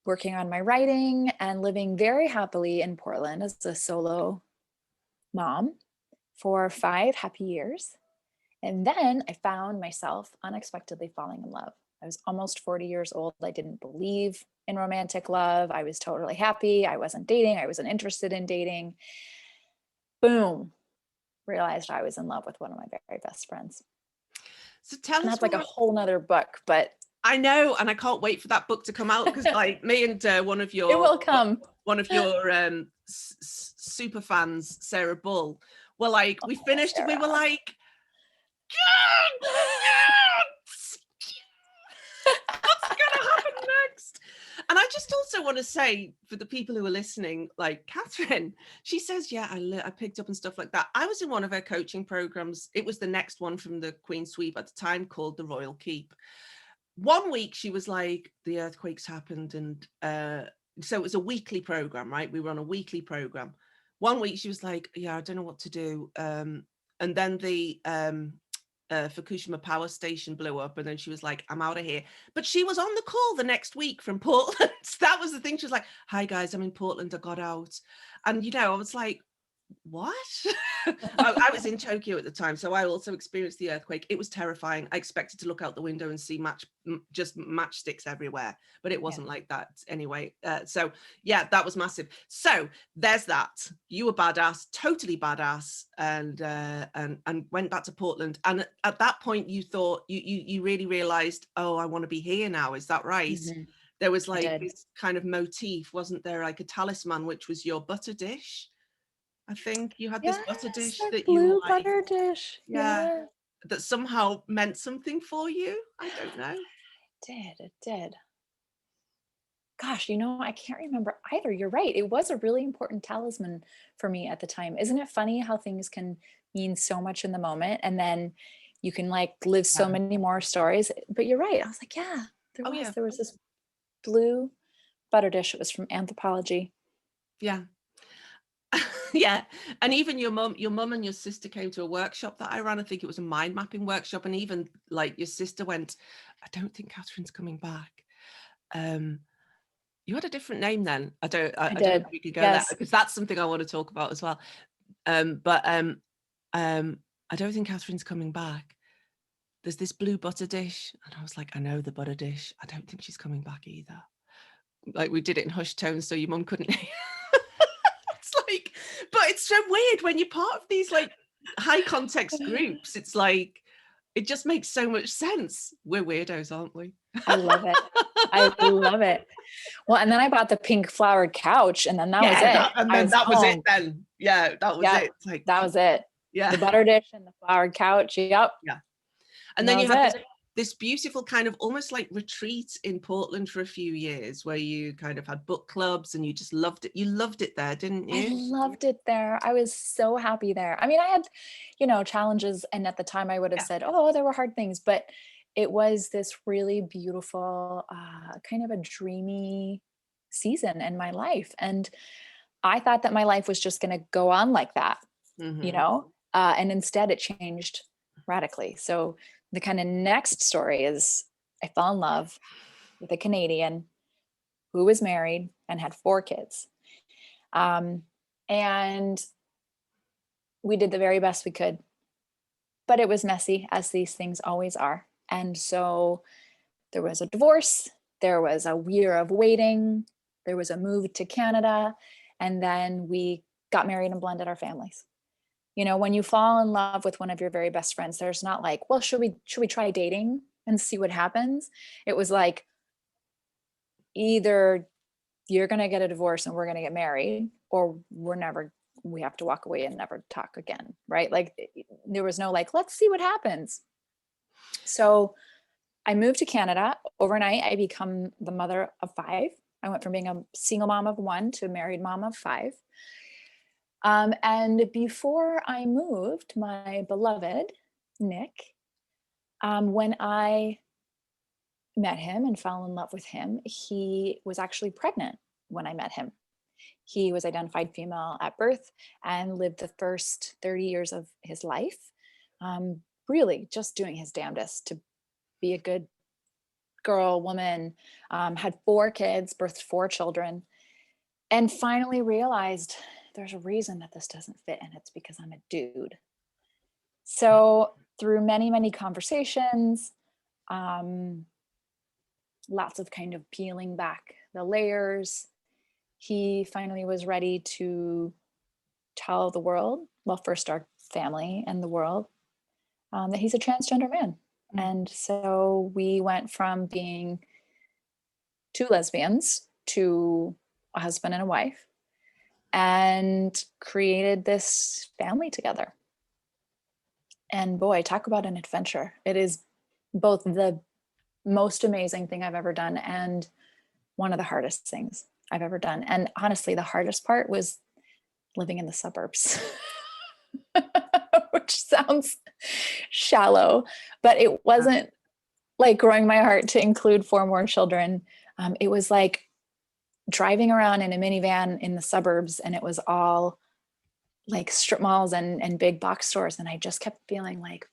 working on my writing and living very happily in Portland as a solo mom for 5 happy years. And then I found myself unexpectedly falling in love. I was almost 40 years old. I didn't believe in romantic love. I was totally happy. I wasn't dating. I wasn't interested in dating. Boom. Realized I was in love with one of my very best friends. So tell and us that's like a whole nother book, but I know, and I can't wait for that book to come out, because like me and one of your it will come. One of your super fans, Sarah Bull, were like, we finished and we were like, what's gonna happen next? And I just also want to say, for the people who are listening, like Katherine, she says, yeah, I picked up and stuff like that. I was in one of her coaching programs. It was the next one from the Queen Sweep at the time, called the Royal Keep. One week she was like, the earthquakes happened, and so it was a weekly program, right? We were on a weekly program. One week she was like, yeah, I don't know what to do. And then the Fukushima power station blew up, and then she was like, I'm out of here. But she was on the call the next week from Portland. That was the thing. She was like, hi guys, I'm in Portland, I got out. And you know, I was like, what? I was in Tokyo at the time, so I also experienced the earthquake. It was terrifying. I expected to look out the window and see just matchsticks everywhere, but it wasn't like that anyway. So yeah, that was massive. So there's that. You were badass, totally badass, and went back to Portland. And at that point, you thought you really realized, oh, I want to be here now. Is that right? Mm-hmm. There was like this kind of motif, wasn't there? Like a talisman, which was your butter dish. I think you had this butter dish that blue butter dish. Yeah. That somehow meant something for you. I don't know. It did. Gosh, you know, I can't remember either. You're right. It was a really important talisman for me at the time. Isn't it funny how things can mean so much in the moment, and then you can like live so many more stories? But you're right. I was like, yeah, there was this blue butter dish. It was from Anthropology. Yeah. Yeah. And even your mum and your sister came to a workshop that I ran. I think it was a mind mapping workshop. And even like your sister went, I don't think Katherine's coming back. You had a different name then. I don't know if we could go there, because that's something I want to talk about as well. But I don't think Katherine's coming back. There's this blue butter dish. And I was like, I know the butter dish. I don't think she's coming back either. Like, we did it in hushed tones, so your mum couldn't hear. It's like, but it's so weird when you're part of these like high context groups. It's like, it just makes so much sense. We're weirdos, aren't we? I love it. I love it. Well, and then I bought the pink flowered couch, and then that was it. And then that was it then. Yeah, that was it. It's like, that was it. Yeah. The butter dish and the flowered couch. Yep. Yeah. And then you had this beautiful kind of almost like retreat in Portland for a few years, where you kind of had book clubs and you just loved it. You loved it there, didn't you? I loved it there. I was so happy there. I mean, I had, you know, challenges, and at the time I would have said, oh, there were hard things, but it was this really beautiful, kind of a dreamy season in my life. And I thought that my life was just going to go on like that, you know, and instead it changed radically. So the kind of next story is I fell in love with a Canadian who was married and had 4 kids. And we did the very best we could, but it was messy, as these things always are. And so there was a divorce, there was a year of waiting, there was a move to Canada, and then we got married and blended our families. You know, when you fall in love with one of your very best friends, there's not like, well, should we try dating and see what happens? It was like, either you're going to get a divorce and we're going to get married, or we have to walk away and never talk again. Right. Like there was no like, let's see what happens. So I moved to Canada overnight. I become the mother of 5. I went from being a single mom of 1 to a married mom of 5. And before I moved, my beloved Nick, when I met him and fell in love with him, he was actually pregnant when I met him. He was identified female at birth and lived the first 30 years of his life, really just doing his damnedest to be a good girl, woman, had 4 kids, birthed 4 children, and finally realized there's a reason that this doesn't fit, and it's because I'm a dude. So through many, many conversations, lots of kind of peeling back the layers, he finally was ready to tell the world, well, first our family and the world, that he's a transgender man. Mm-hmm. And so we went from being 2 lesbians to a husband and a wife, and created this family together. And boy, talk about an adventure. It is both the most amazing thing I've ever done and one of the hardest things I've ever done. And honestly, the hardest part was living in the suburbs, which sounds shallow, but it wasn't like growing my heart to include 4 more children. It was like driving around in a minivan in the suburbs, and it was all like strip malls and big box stores. And I just kept feeling like,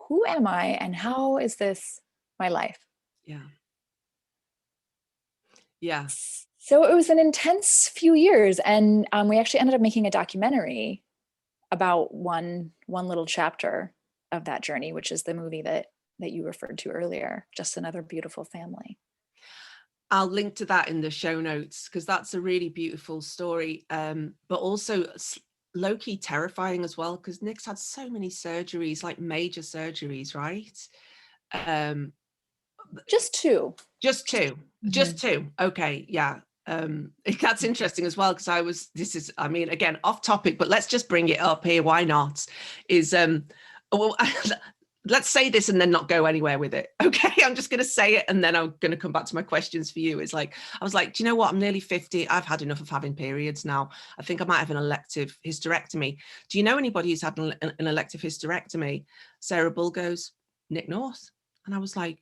who am I and how is this my life? Yeah. Yeah. So it was an intense few years. And we actually ended up making a documentary about one little chapter of that journey, which is the movie that you referred to earlier, Just Another Beautiful Family. I'll link to that in the show notes, because that's a really beautiful story, but also low-key terrifying as well, because Nick's had so many surgeries, like major surgeries, right? Just two. Mm-hmm. Just two. Okay. Yeah. That's interesting as well, because I mean, again, off topic, but let's just bring it up here. Why not? Well, let's say this and then not go anywhere with it. Okay. I'm just going to say it, and then I'm going to come back to my questions for you. It's like, I was like, do you know what? I'm nearly 50. I've had enough of having periods now. I think I might have an elective hysterectomy. Do you know anybody who's had an elective hysterectomy? Sarah Bull goes, Nick North. And I was like,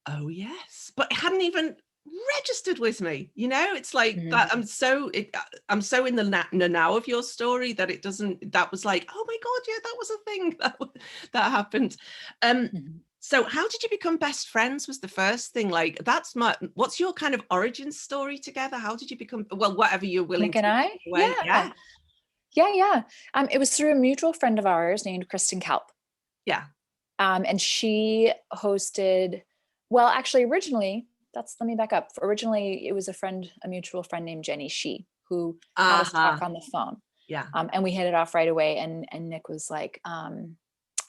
oh yes, but it hadn't even registered with me. You know, it's like that. I'm so in the now of your story that it doesn't. That was like, oh my god, yeah, that was a thing that happened. So how did you become best friends? Was the first thing. Like, what's your kind of origin story together? How did you become, well, whatever you're willing Nick and I? Yeah. It was through a mutual friend of ours named Kristen Kalp. Yeah. And she hosted, well, actually, originally, let me back up. Originally, it was a mutual friend named Jenny Shee, who had us talk on the phone. Yeah. And we hit it off right away. And Nick was like,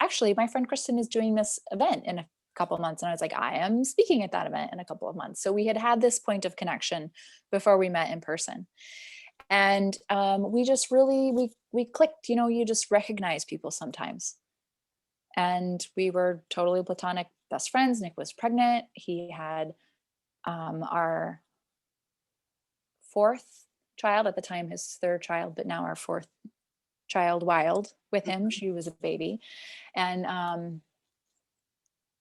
actually, my friend Kristen is doing this event in a couple of months. And I was like, I am speaking at that event in a couple of months. So we had this point of connection before we met in person. And we just really, we clicked. You know, you just recognize people sometimes. And we were totally platonic best friends. Nick was pregnant. He had our 4th child, at the time his 3rd child, but now our 4th child wild with him. She was a baby. And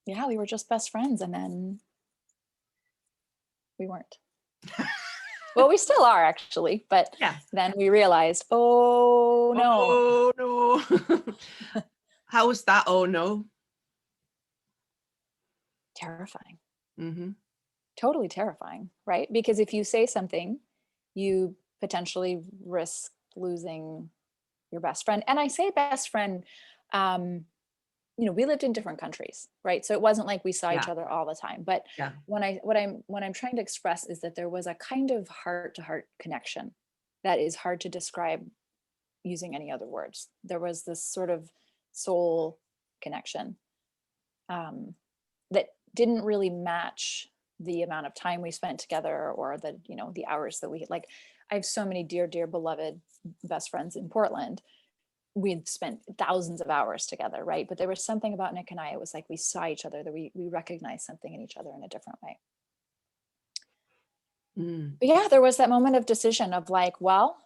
yeah, we were just best friends. And then we weren't. Well, we still are, actually. But then we realized, oh no. How was that? Oh no. Terrifying. Mm-hmm. Totally terrifying, right? Because if you say something, you potentially risk losing your best friend. And I say best friend, you know, we lived in different countries, right? So it wasn't like we saw each other all the time. But what I'm trying to express is that there was a kind of heart-to-heart connection that is hard to describe using any other words. There was this sort of soul connection that didn't really match the amount of time we spent together, or the, you know, the hours that we like. I have so many dear, dear beloved best friends in Portland. We'd spent thousands of hours together, right? But there was something about Nick and I, it was like we saw each other, that we recognized something in each other in a different way. But yeah, there was that moment of decision of like, well,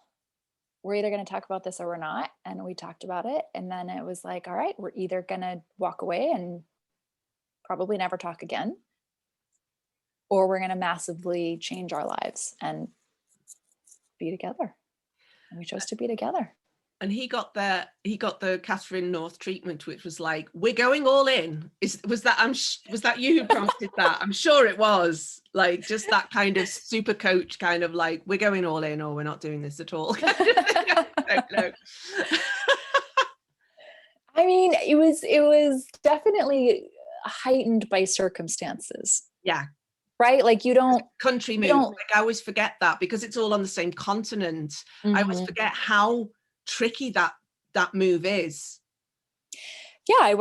we're either going to talk about this or we're not. And we talked about it. And then it was like, all right, we're either going to walk away and probably never talk again, or we're going to massively change our lives and be together. And we chose to be together. And he got the Katherine North treatment, which was like, we're going all in. Was that you who prompted that? I'm sure it was, like, just that kind of super coach kind of like, we're going all in or we're not doing this at all. I don't know. I mean, it was definitely heightened by circumstances. Yeah. Right? Like you don't country move. Like I always forget that because it's all on the same continent. I always forget how tricky that move is. Yeah,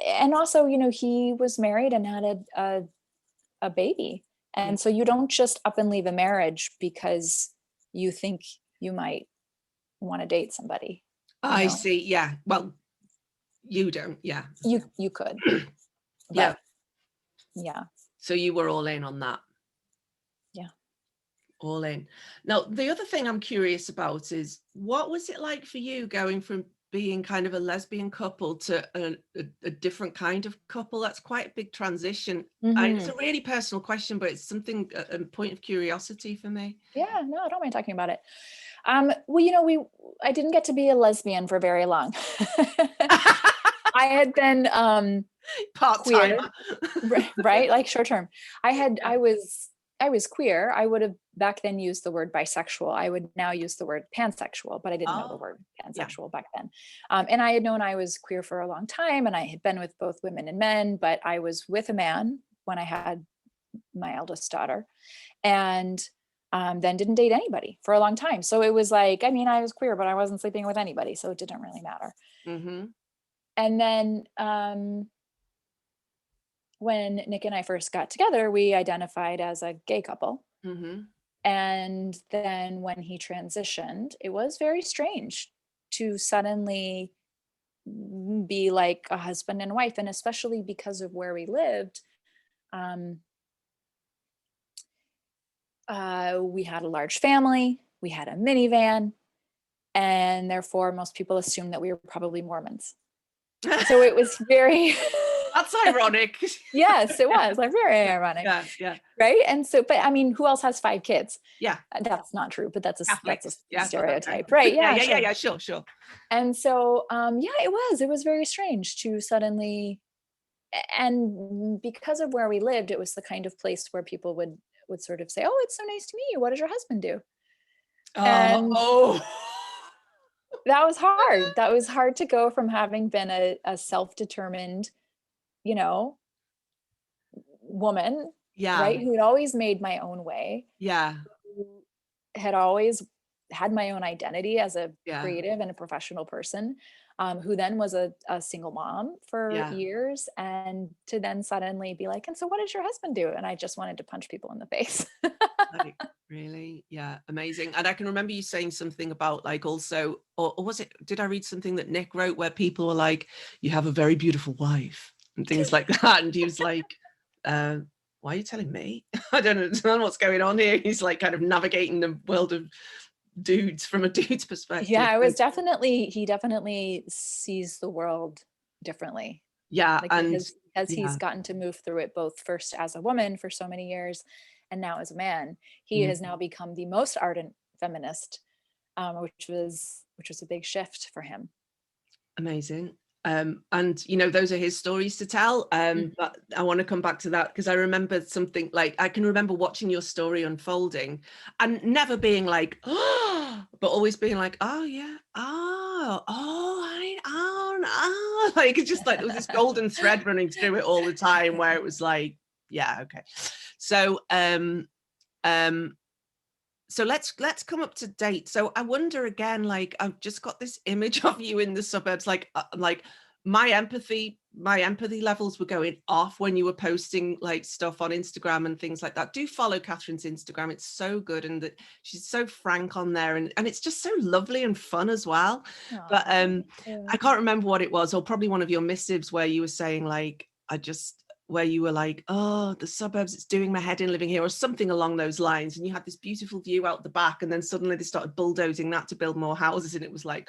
and also, you know, he was married and had a baby, and so you don't just up and leave a marriage because you think you might want to date somebody. I see. Yeah. Well, you don't. Yeah. You could. Yeah. Yeah. So you were all in on that. Yeah. All in. Now, the other thing I'm curious about is, what was it like for you going from being kind of a lesbian couple to a different kind of couple? That's quite a big transition. It's a really personal question, but it's something, a point of curiosity for me. Yeah, no, I don't mind talking about it. Well, you know, I didn't get to be a lesbian for very long. I had been part-time, right? Like short term. I was queer. I would have back then used the word bisexual. I would now use the word pansexual, but I didn't know the word pansexual back then. And I had known I was queer for a long time, and I had been with both women and men, but I was with a man when I had my eldest daughter, and then didn't date anybody for a long time. So it was like, I mean, I was queer, but I wasn't sleeping with anybody, so it didn't really matter. And then when Nick and I first got together, we identified as a gay couple. And then when he transitioned, it was very strange to suddenly be like a husband and wife, and especially because of where we lived. We had a large family, we had a minivan, and therefore most people assumed that we were probably Mormons. So it was very that's ironic. Yes, it was like very ironic. Yeah. Right. And so, but I mean, who else has 5 kids? Yeah. That's not true, but that's a yeah, stereotype. Right. Yeah, sure. And so it was very strange to suddenly, and because of where we lived, it was the kind of place where people would sort of say, oh, it's so nice to meet you. What does your husband do? That was hard. That was hard to go from having been a self-determined, you know, woman, right, who had always made my own way, who had always had my own identity as a creative and a professional person, who then was a single mom for years, and to then suddenly be like, and so what does your husband do? And I just wanted to punch people in the face. Like, really? Yeah, amazing. And I can remember you saying something about like also, or was it, did I read something that Nick wrote where people were like, you have a very beautiful wife and things like that, and he was like, why are you telling me? I don't know what's going on here. He's like kind of navigating the world of dudes from a dude's perspective. Yeah, he definitely sees the world differently. Yeah. Like, and as he's gotten to move through it both first as a woman for so many years and now as a man, he has now become the most ardent feminist, which was a big shift for him. Amazing. And you know, those are his stories to tell, but I want to come back to that because I remember something like, I can remember watching your story unfolding and never being like, oh, but always being like, oh yeah, like it's just like there was this golden thread running through it all the time where it was like, yeah, okay. So So let's come up to date. So I wonder again, like I've just got this image of you in the suburbs, like my empathy levels were going off when you were posting like stuff on Instagram and things like that. Do follow Catherine's Instagram. It's so good, and that she's so frank on there, and it's just so lovely and fun as well. But I can't remember what it was, or probably one of your missives where you were saying like, where you were like, oh, the suburbs, it's doing my head in living here, or something along those lines. And you had this beautiful view out the back, and then suddenly they started bulldozing that to build more houses. And it was like,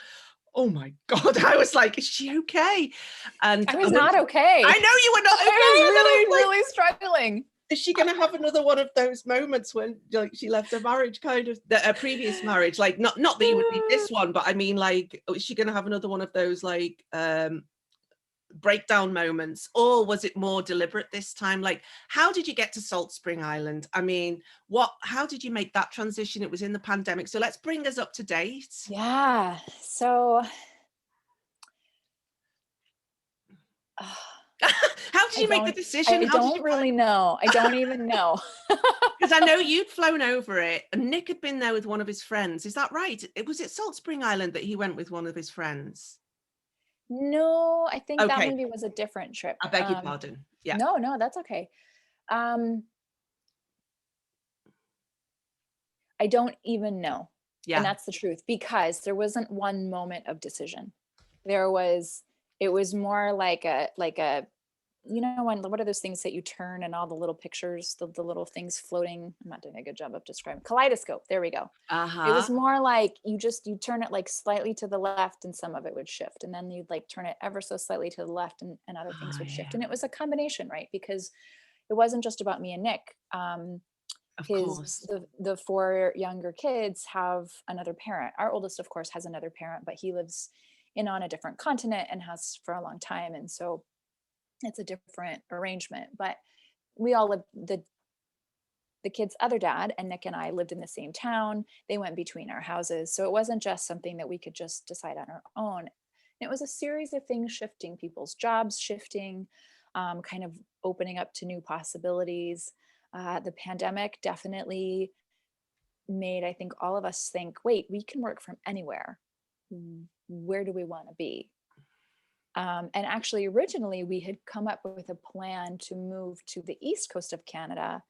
oh my God. I was like, is she okay? And I was not okay. I know you were not okay. I was really struggling. Is she going to have another one of those moments when like she left her marriage, kind of a previous marriage? Like not that you would be this one, but I mean, like, is she going to have another one of those like breakdown moments, or was it more deliberate this time? Like, how did you get to Salt Spring Island? I mean, how did you make that transition? It was in the pandemic, so let's bring us up to date. Yeah, so how did you make the decision? I don't really know. I don't even know. Because I know you'd flown over it, and Nick had been there with one of his friends. Is that right? Was it Salt Spring Island that he went with one of his friends? No, I think that Okay. maybe was a different trip. I beg your pardon. Yeah. No, that's okay. I don't even know. Yeah. And that's the truth, because there wasn't one moment of decision. It was more like a, you know, what are those things that you turn and all the little pictures, the little things floating? I'm not doing a good job of describing. Kaleidoscope. There we go. It was more like you turn it like slightly to the left and some of it would shift. And then you'd like turn it ever so slightly to the left and other things would shift. And it was a combination, right? Because it wasn't just about me and Nick. Of course. The 4 younger kids have another parent. Our oldest, of course, has another parent, but he lives on a different continent and has for a long time. And so it's a different arrangement, but we all lived, the kids' other dad and Nick and I lived in the same town. They went between our houses. So it wasn't just something that we could just decide on our own. It was a series of things shifting, people's jobs shifting, kind of opening up to new possibilities. The pandemic definitely made, I think, all of us think, wait, we can work from anywhere. Where do we want to be? And actually, originally, we had come up with a plan to move to the east coast of Canada,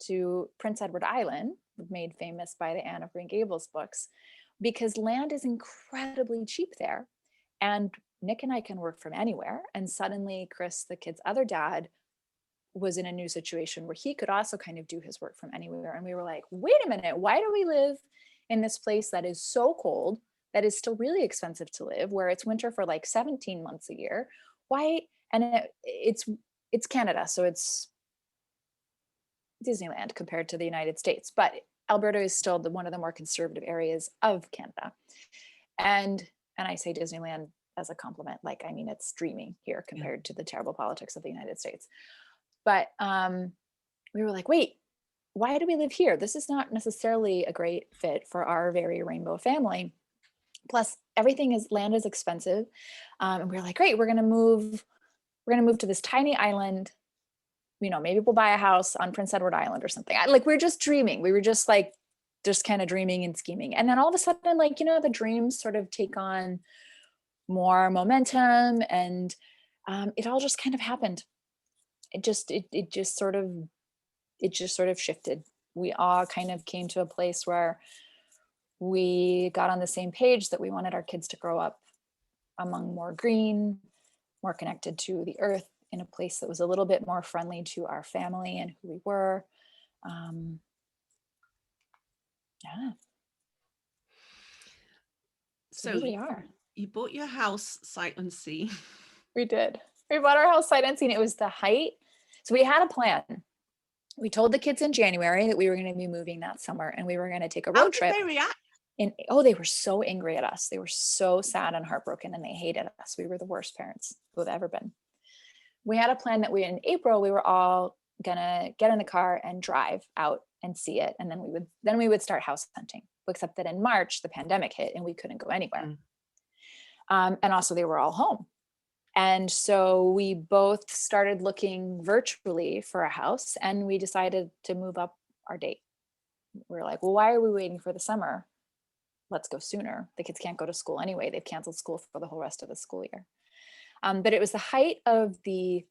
to Prince Edward Island, made famous by the Anne of Green Gables books, because land is incredibly cheap there. And Nick and I can work from anywhere. And suddenly, Chris, the kid's other dad, was in a new situation where he could also kind of do his work from anywhere. And we were like, wait a minute, why do we live in this place that is so cold, that is still really expensive to live, where it's winter for like 17 months a year? Why? And it's Canada, so it's Disneyland compared to the United States, but Alberta is still one of the more conservative areas of Canada. And I say Disneyland as a compliment, like, I mean, it's dreamy here compared to the terrible politics of the United States. But we were like, wait, why do we live here? This is not necessarily a great fit for our very rainbow family. Plus, land is expensive. And we were like, great, we're gonna move to this tiny island. You know, maybe we'll buy a house on Prince Edward Island or something. We're just dreaming. We were just like, just kind of dreaming and scheming. And then all of a sudden, like, you know, the dreams sort of take on more momentum, and it all just kind of happened. It just sort of shifted. We all kind of came to a place where we got on the same page that we wanted our kids to grow up among more green, more connected to the earth, in a place that was a little bit more friendly to our family and who we were. Yeah. So here we are. You bought your house sight unseen. We did. We bought our house sight unseen. It was the height. So we had a plan. We told the kids in January that we were going to be moving that summer, and we were going to take a road trip. How did they react? They were so angry at us. They were so sad and heartbroken, and they hated us. We were the worst parents who have ever been. We had a plan that in April, we were all gonna get in the car and drive out and see it. And then we would start house hunting, except that in March, the pandemic hit and we couldn't go anywhere. And also they were all home. And so we both started looking virtually for a house, and we decided to move up our date. we were like, well, why are we waiting for the summer? Let's go sooner. The kids can't go to school anyway. They've canceled school for the whole rest of the school year. But it was the height of the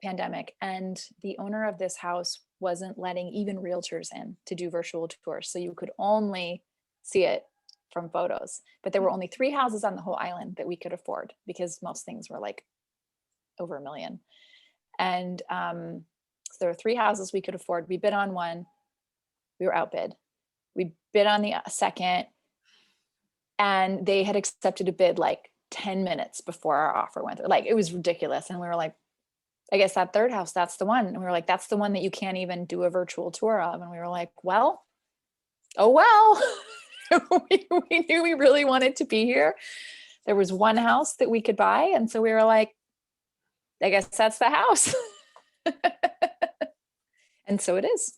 pandemic, and the owner of this house wasn't letting even realtors in to do virtual tours. So you could only see it from photos. But there were only 3 houses on the whole island that we could afford, because most things were like over $1 million. And so there were 3 houses we could afford. We bid on one. We were outbid. We bid on the second, and they had accepted a bid like 10 minutes before our offer went through. Like, it was ridiculous. And we were like, I guess that third house, that's the one. And we were like, that's the one that you can't even do a virtual tour of. And we were like, well, oh, well, we knew we really wanted to be here. There was one house that we could buy. And so we were like, I guess that's the house. And so it is.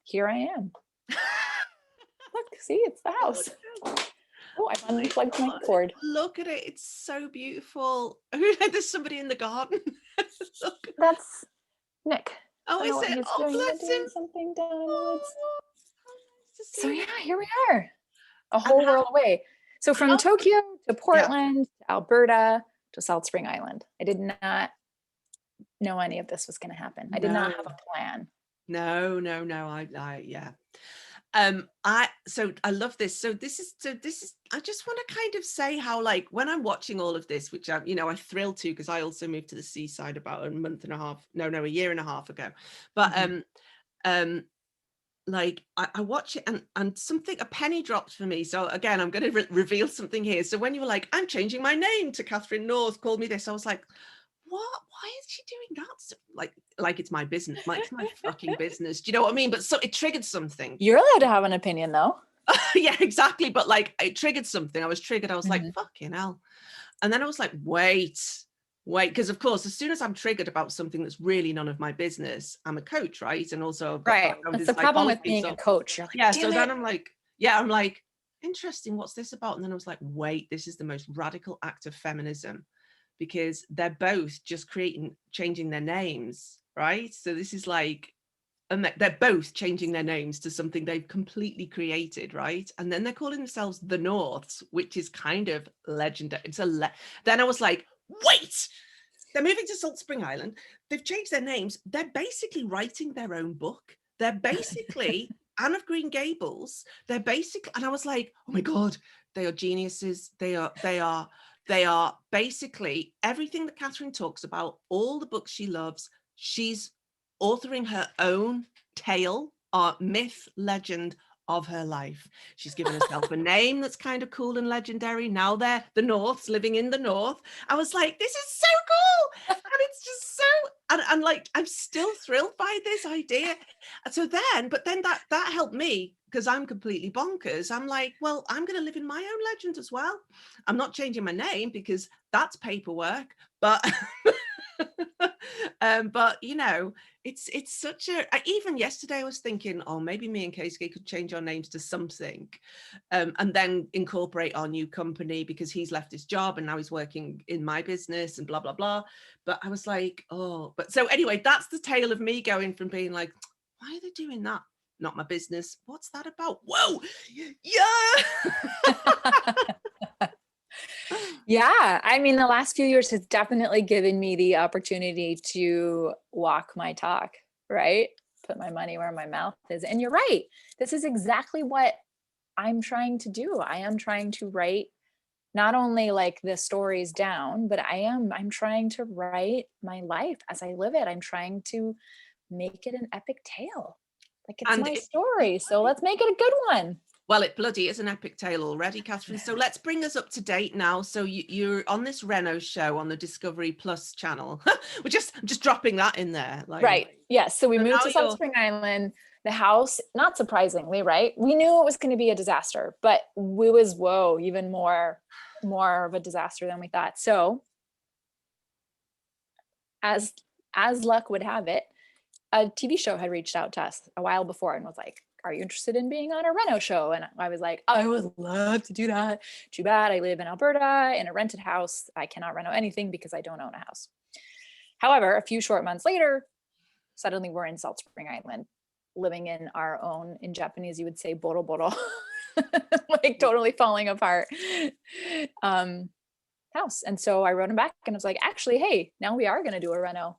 Here I am. Look, see, it's the house. Oh, I've unplugged my cord. Look at it. It's so beautiful. There's somebody in the garden. That's Nick. Oh, is it? He's Oh, bless him. Something down in the woods. Nice So yeah, here we are. A whole world away. So from Tokyo to Portland, to Alberta, to Salt Spring Island. I did not know any of this was going to happen. I did not have a plan. No. Yeah. So I love this. So this is, I just want to kind of say how, like, when I'm watching all of this, which I thrilled to, because I also moved to the seaside about a year and a half ago. But, like, I watch it, and a penny dropped for me. So again, I'm going to reveal something here. So when you were like, I'm changing my name to Katherine North, call me this, I was like, what? Why is she doing that? Like it's my business. It's my fucking business. Do you know what I mean? But so it triggered something. You're allowed to have an opinion, though. Yeah, exactly. But like, it triggered something. I was triggered. I was like, fucking hell. And then I was like, wait. Because of course, as soon as I'm triggered about something that's really none of my business, I'm a coach, right? And also, right. That's the problem with being a coach. You're like, yeah. So then I'm like, interesting. What's this about? And then I was like, wait, this is the most radical act of feminism, because they're both just changing their names, right? So this is like, and they're both changing their names to something they've completely created, right? And then they're calling themselves the Norths, which is kind of legendary. Then I was like, wait, they're moving to Salt Spring Island. They've changed their names. They're basically writing their own book. They're basically Anne of Green Gables. They're basically, and I was like, oh my God, they are geniuses. They are basically everything that Katherine talks about, all the books she loves. She's authoring her own tale or myth, legend of her life. She's given herself a name that's kind of cool and legendary. Now they're the Norths, living in the North. I was like, this is so cool. And it's just so, and like, I'm still thrilled by this idea. So then, but then that helped me, because I'm completely bonkers. I'm like, well, I'm going to live in my own legend as well. I'm not changing my name because that's paperwork, but but it's such a, even yesterday I was thinking, oh, maybe me and Casey could change our names to something, and then incorporate our new company, because he's left his job and now he's working in my business and blah blah blah. But I was like, oh, but so anyway, that's the tale of me going from being like, why are they doing that? Not my business. What's that about? Whoa, yeah. Yeah, I mean, the last few years has definitely given me the opportunity to walk my talk, right? Put my money where my mouth is. And you're right. This is exactly what I'm trying to do. I am trying to write not only like the stories down, but I'm trying to write my life as I live it. I'm trying to make it an epic tale. Like, it's my story. So let's make it a good one. Well, it bloody is an epic tale already, Katherine. So let's bring us up to date now. So you're on this Reno show on the Discovery Plus channel. I'm just dropping that in there. Like, right. Yes. So we moved to Salt Spring Island. The house, not surprisingly, right? We knew it was going to be a disaster, but it was, even more of a disaster than we thought. So as luck would have it, a TV show had reached out to us a while before and was like, are you interested in being on a reno show? And I was like, I would love to do that. Too bad I live in Alberta in a rented house. I cannot reno anything because I don't own a house. However, a few short months later, suddenly we're in Salt Spring Island. living in our own, in Japanese, you would say boro boro, like totally falling apart house. And so I wrote him back and I was like, actually, hey, now we are going to do a reno.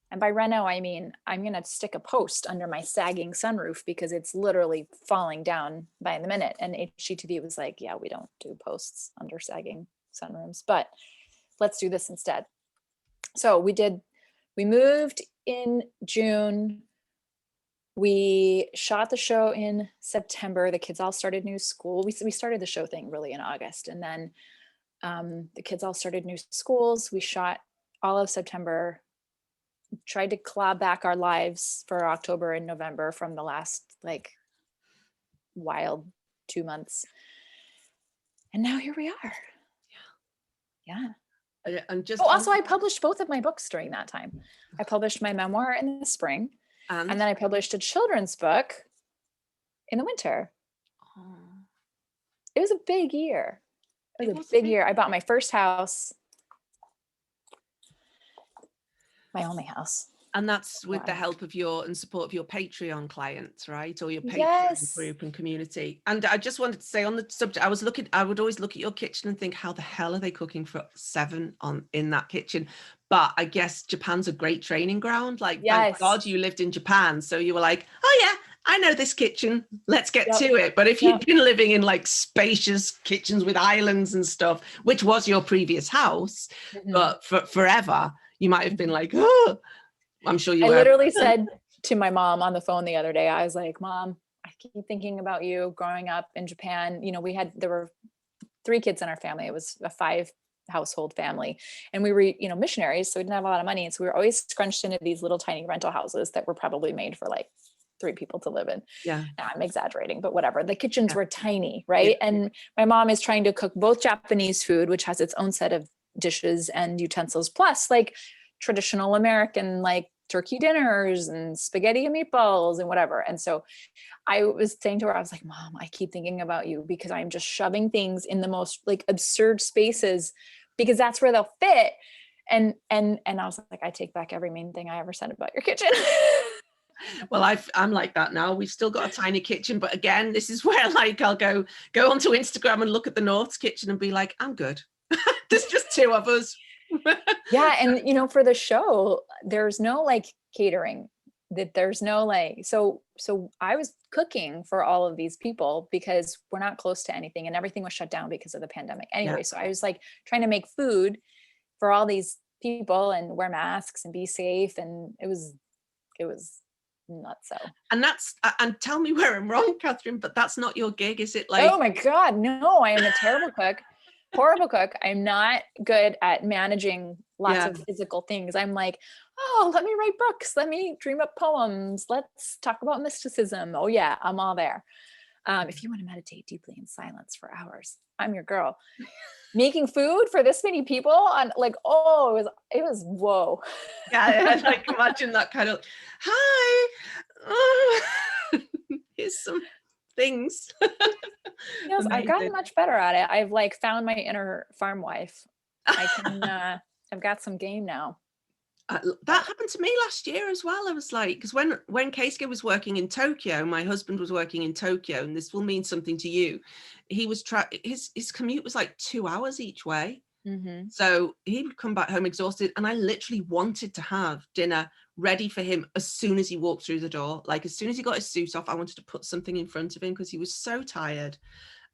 And by reno, I mean, I'm going to stick a post under my sagging sunroof because it's literally falling down by the minute. And HGTV was like, yeah, we don't do posts under sagging sunrooms, but let's do this instead. So we moved in June. We shot the show in September. The kids all started new school. We started the show thing really in August. And then the kids all started new schools. We shot all of September, tried to claw back our lives for October and November from the last like wild 2 months. And now here we are. Yeah. And just also I published both of my books during that time. I published my memoir in the spring and then I published a children's book in the winter. Oh. It was a big year. It was a big year. I bought my first house. My only house. And that's with the help of your and support of your Patreon clients, right? Or your Patreon Yes. group and community. And I just wanted to say on the subject, I would always look at your kitchen and think, how the hell are they cooking for 7 in that kitchen? But I guess Japan's a great training ground. Like, thank God you lived in Japan. So you were like, oh yeah, I know this kitchen. Let's get to it. But if you'd been living in like spacious kitchens with islands and stuff, which was your previous house, but for forever, you might have been like, oh, I'm sure you were. I literally said to my mom on the phone the other day, I was like, Mom, I keep thinking about you growing up in Japan. You know, there were 3 kids in our family. It was a 5 household family. And we were, missionaries. So we didn't have a lot of money. And so we were always scrunched into these little tiny rental houses that were probably made for like 3 people to live in. Yeah. I'm exaggerating, but whatever. The kitchens were tiny, right? Yeah. And my mom is trying to cook both Japanese food, which has its own set of dishes and utensils, plus like traditional American, like turkey dinners and spaghetti and meatballs and whatever. And so I was saying to her, I was like, Mom, I keep thinking about you because I'm just shoving things in the most like absurd spaces because that's where they'll fit. And I was like, I take back every mean thing I ever said about your kitchen. Well, I'm like that now. We've still got a tiny kitchen, but again, this is where like I'll go onto Instagram and look at the North's kitchen and be like, I'm good. There's just 2 of us. Yeah. And for the show, there's no like catering, that there's no like, so I was cooking for all of these people because we're not close to anything and everything was shut down because of the pandemic anyway. So I was like trying to make food for all these people and wear masks and be safe. And it was nuts. So. And tell me where I'm wrong, Catherine, but that's not your gig, is it? Like, oh my God, no, I am a terrible cook. Horrible cook. I'm not good at managing lots of physical things. I'm like, oh, let me write books. Let me dream up poems. Let's talk about mysticism. Oh yeah, I'm all there. If you want to meditate deeply in silence for hours, I'm your girl. Making food for this many people on like, oh, it was whoa. Yeah, I like imagine that kind of, hi, oh, here's some things. Yes, I've gotten much better at it. I've like found my inner farm wife. I can I've got some game now. That happened to me last year as well. I was like, because when Keisuke was working in Tokyo, my husband was working in Tokyo, and this will mean something to you. He was his commute was like 2 hours each way. Mm-hmm. So he would come back home exhausted, and I literally wanted to have dinner ready for him as soon as he walked through the door. Like as soon as he got his suit off, I wanted to put something in front of him because he was so tired.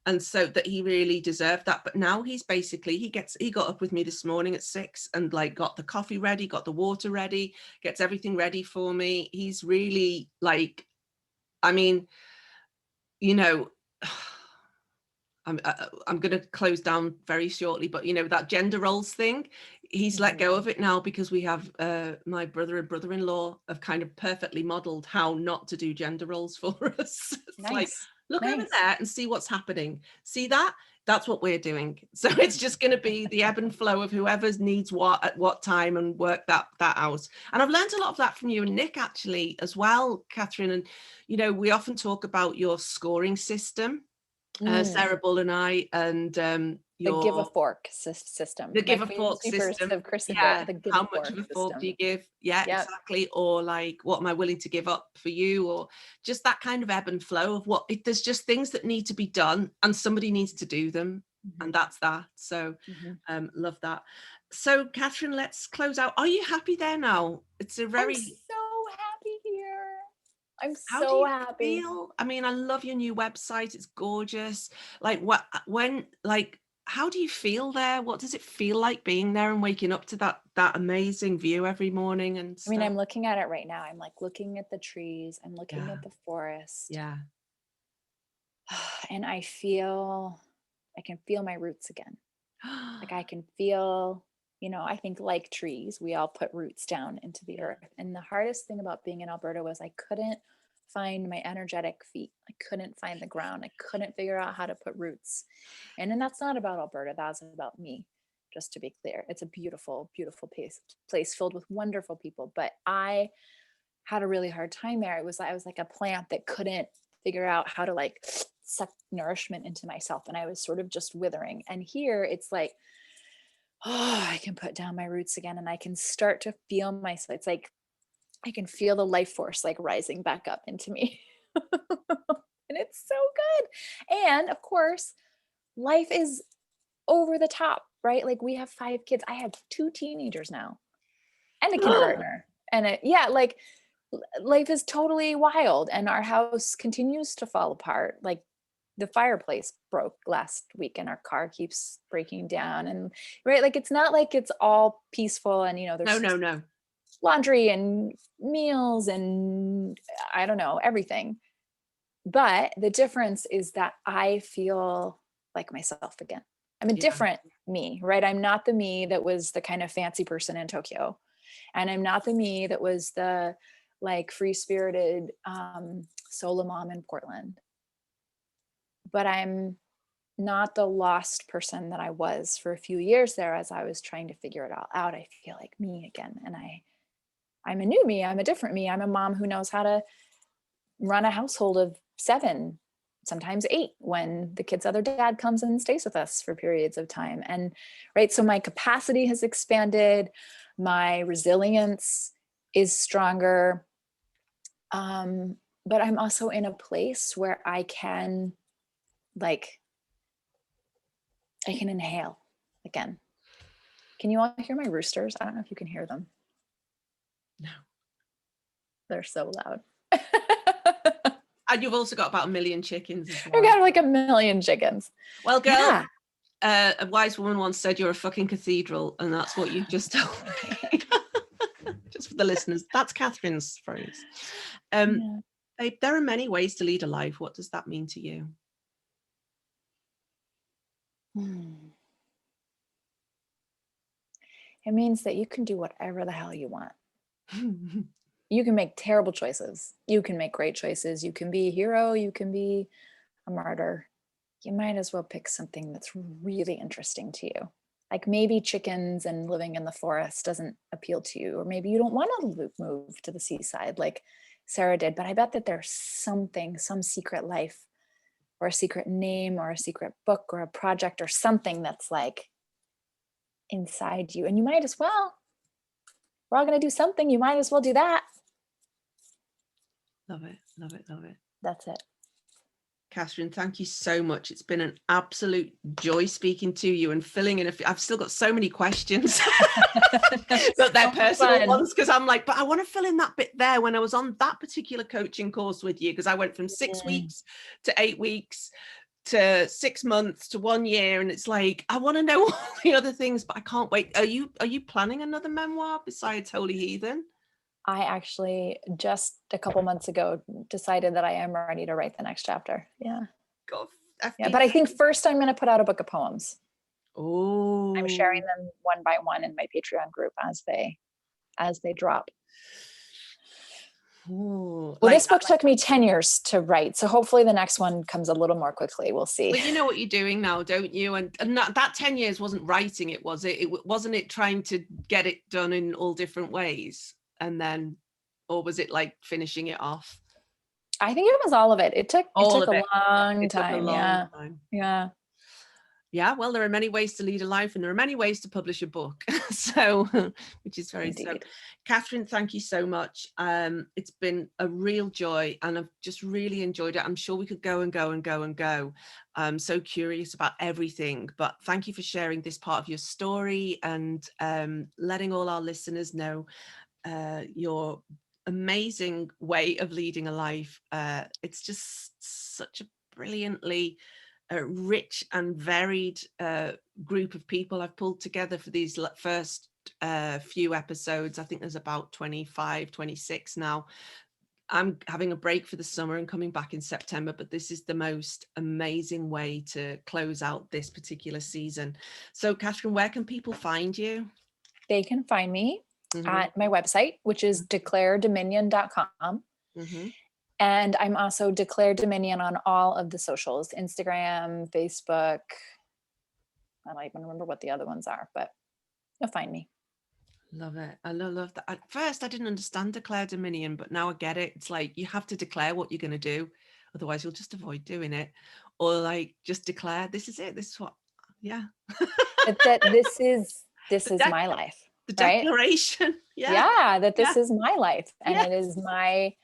And so that he really deserved that. But now he's basically, he got up with me this morning at 6 and like got the coffee ready, got the water ready, gets everything ready for me. He's really like, I mean, I'm going to close down very shortly, but that gender roles thing, he's let go of it now because we have my brother and brother-in-law have kind of perfectly modeled how not to do gender roles for us. It's nice. Like, look over there and see what's happening. See that? That's what we're doing. So it's just going to be the ebb and flow of whoever needs what at what time and work that out. And I've learned a lot of that from you and Nick actually as well, Catherine. And, we often talk about your scoring system, Sarah Bull and I, and The give a your fork system. the give My a fork sweepers system. have christened Yeah. it the give How a much fork of a fork system. do you give? Yeah, Yep. exactly. Or like, what am I willing to give up for you? Or just that kind of ebb and flow of there's just things that need to be done and somebody needs to do them. And that's that. So love that. So Katherine, let's close out. Are you happy there now? It's a very... I'm so happy here. I'm How do so you happy. feel? I mean, I love your new website. It's gorgeous. Like how do you feel there? What does it feel like being there and waking up to that amazing view every morning and stuff? I mean, I'm looking at it right now. I'm like looking at the trees. I'm looking at the forest. Yeah. And I can feel my roots again. Like I can feel, I think like trees, we all put roots down into the earth. And the hardest thing about being in Alberta was I couldn't find my energetic feet. I couldn't find the ground. I couldn't figure out how to put roots. And then that's not about Alberta. That's about me, just to be clear. It's a beautiful, beautiful place filled with wonderful people. But I had a really hard time there. I was like a plant that couldn't figure out how to like suck nourishment into myself. And I was sort of just withering. And here it's like, oh, I can put down my roots again and I can start to feel myself. It's like I can feel the life force like rising back up into me. And it's so good. And of course, life is over the top, right? Like we have 5 kids. I have 2 teenagers now and a kindergartner. And like life is totally wild. And our house continues to fall apart. Like the fireplace broke last week and our car keeps breaking down. And right, like it's not like it's all peaceful and there's No. laundry and meals and I don't know, everything. But the difference is that I feel like myself again. I'm a different me, right? I'm not the me that was the kind of fancy person in Tokyo. And I'm not the me that was the like free-spirited solo mom in Portland. But I'm not the lost person that I was for a few years there as I was trying to figure it all out. I feel like me again. And I'm a new me. I'm a different me. I'm a mom who knows how to run a household of 7, sometimes 8, when the kid's other dad comes and stays with us for periods of time. And right, so my capacity has expanded, my resilience is stronger. But I'm also in a place where I can inhale again. Can you all hear my roosters? I don't know if you can hear them. No. They're so loud. And you've also got about 1 million chickens as well. I've got like 1 million chickens. Well, girl, a wise woman once said you're a fucking cathedral, and that's what you just told me. Just for the listeners, that's Katherine's phrase. Babe, there are many ways to lead a life. What does that mean to you? It means that you can do whatever the hell you want. You can make terrible choices. You can make great choices. You can be a hero. You can be a martyr. You might as well pick something that's really interesting to you. Like maybe chickens and living in the forest doesn't appeal to you, or maybe you don't want to move to the seaside like Sarah did, but I bet that there's some secret life or a secret name or a secret book or a project or something that's like inside you. And you might as well, we're all going to do something. You might as well do that. Love it, love it, love it. That's it. Katherine, thank you so much. It's been an absolute joy speaking to you and filling in. I've still got so many questions, but they're personal ones, because I'm like, but I want to fill in that bit there when I was on that particular coaching course with you, because I went from 6 weeks to 8 weeks to 6 months to 1 year, and it's like I want to know all the other things, but I can't wait. Are you planning another memoir besides Holy Heathen? I actually just a couple months ago decided that I am ready to write the next chapter. Yeah. God, yeah, but I think first I'm going to put out a book of poems. Oh, I'm sharing them one by one in my Patreon group as they drop. Ooh, well, this book took me 10 years to write, so hopefully the next one comes a little more quickly. We'll see. Well, you know what you're doing now, don't you? And that 10 years wasn't writing it, was it? Wasn't it trying to get it done in all different ways? And then, or was it like finishing it off? I think it was all of it. It took a long time. Yeah. Yeah, well, there are many ways to lead a life, and there are many ways to publish a book. So, which is very so. Indeed. Katherine, thank you so much. It's been a real joy, and I've just really enjoyed it. I'm sure we could go and go and go and go. I'm so curious about everything, but thank you for sharing this part of your story and letting all our listeners know your amazing way of leading a life. It's just such a brilliantly rich and varied group of people I've pulled together for these first few episodes. I think there's about 25, 26 now. I'm having a break for the summer and coming back in September, but this is the most amazing way to close out this particular season. So, Katherine, where can people find you? They can find me at my website, which is declaredominion.com. And I'm also Declare Dominion on all of the socials, Instagram, Facebook. I don't even remember what the other ones are, but you'll find me. Love it. I love that. At first, I didn't understand Declare Dominion, but now I get it. It's like you have to declare what you're going to do. Otherwise, you'll just avoid doing it. Or like just declare, this is it. This is what, yeah. that this is my life. The declaration. Right? Yeah. That this is my life. And it is my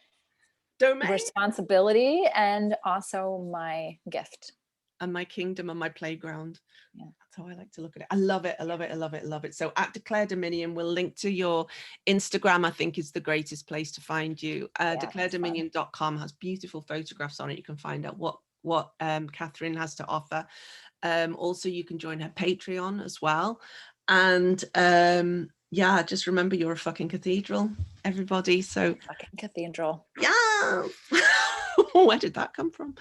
domain, responsibility, and also my gift. And my kingdom and my playground. Yeah. That's how I like to look at it. I love it. I love it. I love it. I love it. So at Declare Dominion, we'll link to your Instagram. I think is the greatest place to find you. DeclareDominion.com has beautiful photographs on it. You can find out what Katherine has to offer. Also, you can join her Patreon as well. And yeah, just remember you're a fucking cathedral, everybody. So fucking cathedral. Yeah. Where did that come from?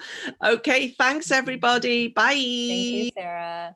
Okay, thanks everybody. Bye. Thank you, Sarah.